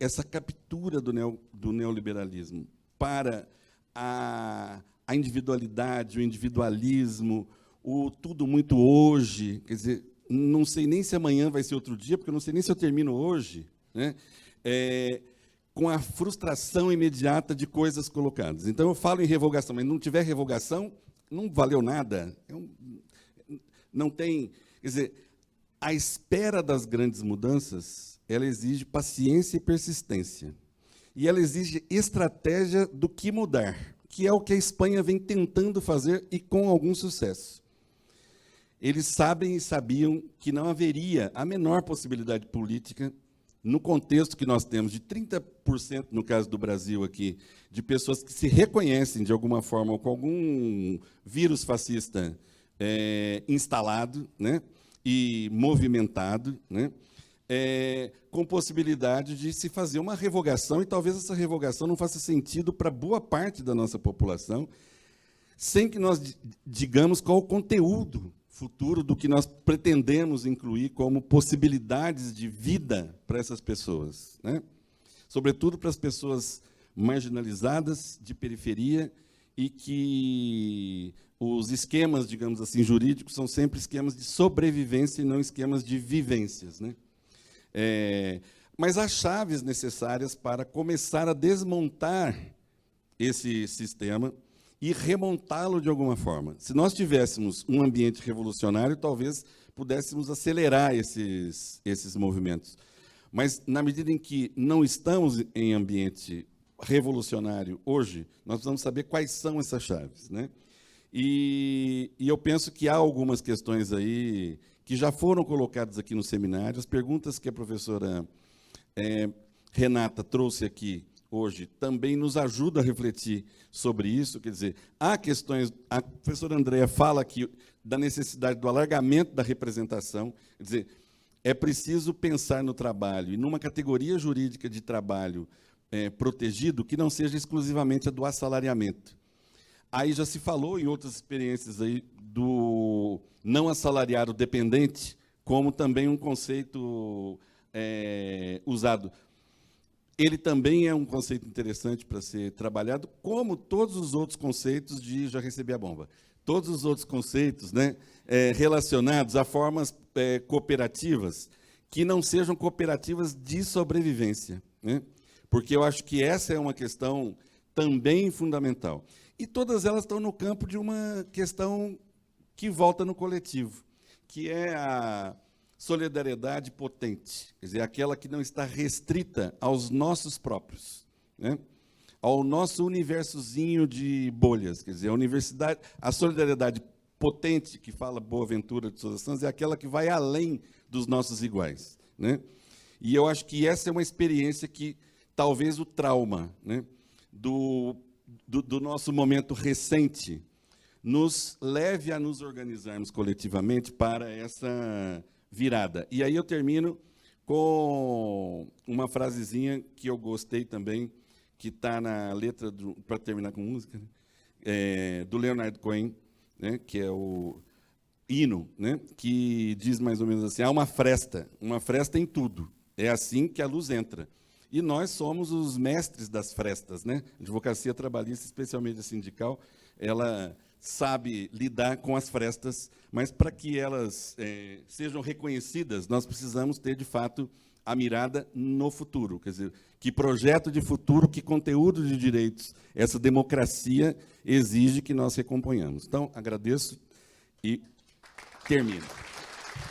essa captura do neoliberalismo para a individualidade, o individualismo, o tudo muito hoje, quer dizer, não sei nem se amanhã vai ser outro dia, porque eu não sei nem se eu termino hoje, né? Com a frustração imediata de coisas colocadas. Então, eu falo em revogação, mas não tiver revogação, não valeu nada. Não tem... Quer dizer, a espera das grandes mudanças, ela exige paciência e persistência. E ela exige estratégia do que mudar, que é o que a Espanha vem tentando fazer e com algum sucesso. Eles sabem e sabiam que não haveria a menor possibilidade política, no contexto que nós temos, de 30%, no caso do Brasil aqui, de pessoas que se reconhecem, de alguma forma, ou com algum vírus fascista instalado, né, e movimentado, né, com possibilidade de se fazer uma revogação, e talvez essa revogação não faça sentido para boa parte da nossa população, sem que nós digamos qual o conteúdo futuro do que nós pretendemos incluir como possibilidades de vida para essas pessoas, né? Sobretudo para as pessoas marginalizadas, de periferia, e que os esquemas, digamos assim, jurídicos, são sempre esquemas de sobrevivência e não esquemas de vivências, né? Mas há chaves necessárias para começar a desmontar esse sistema e remontá-lo de alguma forma. Se nós tivéssemos um ambiente revolucionário, talvez pudéssemos acelerar esses movimentos. Mas, na medida em que não estamos em ambiente revolucionário hoje, nós precisamos saber quais são essas chaves, né? E eu penso que há algumas questões aí que já foram colocadas aqui no seminário. As perguntas que a professora Renata trouxe aqui hoje também nos ajuda a refletir sobre isso. Quer dizer, há questões... A professora Andréa fala aqui da necessidade do alargamento da representação. Quer dizer, é preciso pensar no trabalho e numa categoria jurídica de trabalho protegido que não seja exclusivamente a do assalariamento. Aí já se falou em outras experiências aí do não assalariado dependente como também um conceito usado. Ele também é um conceito interessante para ser trabalhado, como todos os outros conceitos de já recebi a bomba. Todos os outros conceitos, né, relacionados a formas cooperativas, que não sejam cooperativas de sobrevivência, né? Porque eu acho que essa é uma questão também fundamental. E todas elas estão no campo de uma questão que volta no coletivo, que é a solidariedade potente, quer dizer, aquela que não está restrita aos nossos próprios, né? Ao nosso universozinho de bolhas, quer dizer, a solidariedade potente, que fala Boaventura de Souza Santos, é aquela que vai além dos nossos iguais, né? E eu acho que essa é uma experiência que talvez o trauma, né, do nosso momento recente nos leve a nos organizarmos coletivamente para essa virada. E aí eu termino com uma frasezinha que eu gostei também, que está na letra, para terminar com música, né, do Leonard Cohen, né, que é o hino, né, que diz mais ou menos assim: há uma fresta em tudo, é assim que a luz entra. E nós somos os mestres das frestas, né? A advocacia trabalhista, especialmente a sindical, ela sabe lidar com as frestas, mas para que elas sejam reconhecidas, nós precisamos ter, de fato, a mirada no futuro. Quer dizer, que projeto de futuro, que conteúdo de direitos essa democracia exige que nós recomponhamos. Então, agradeço e termino.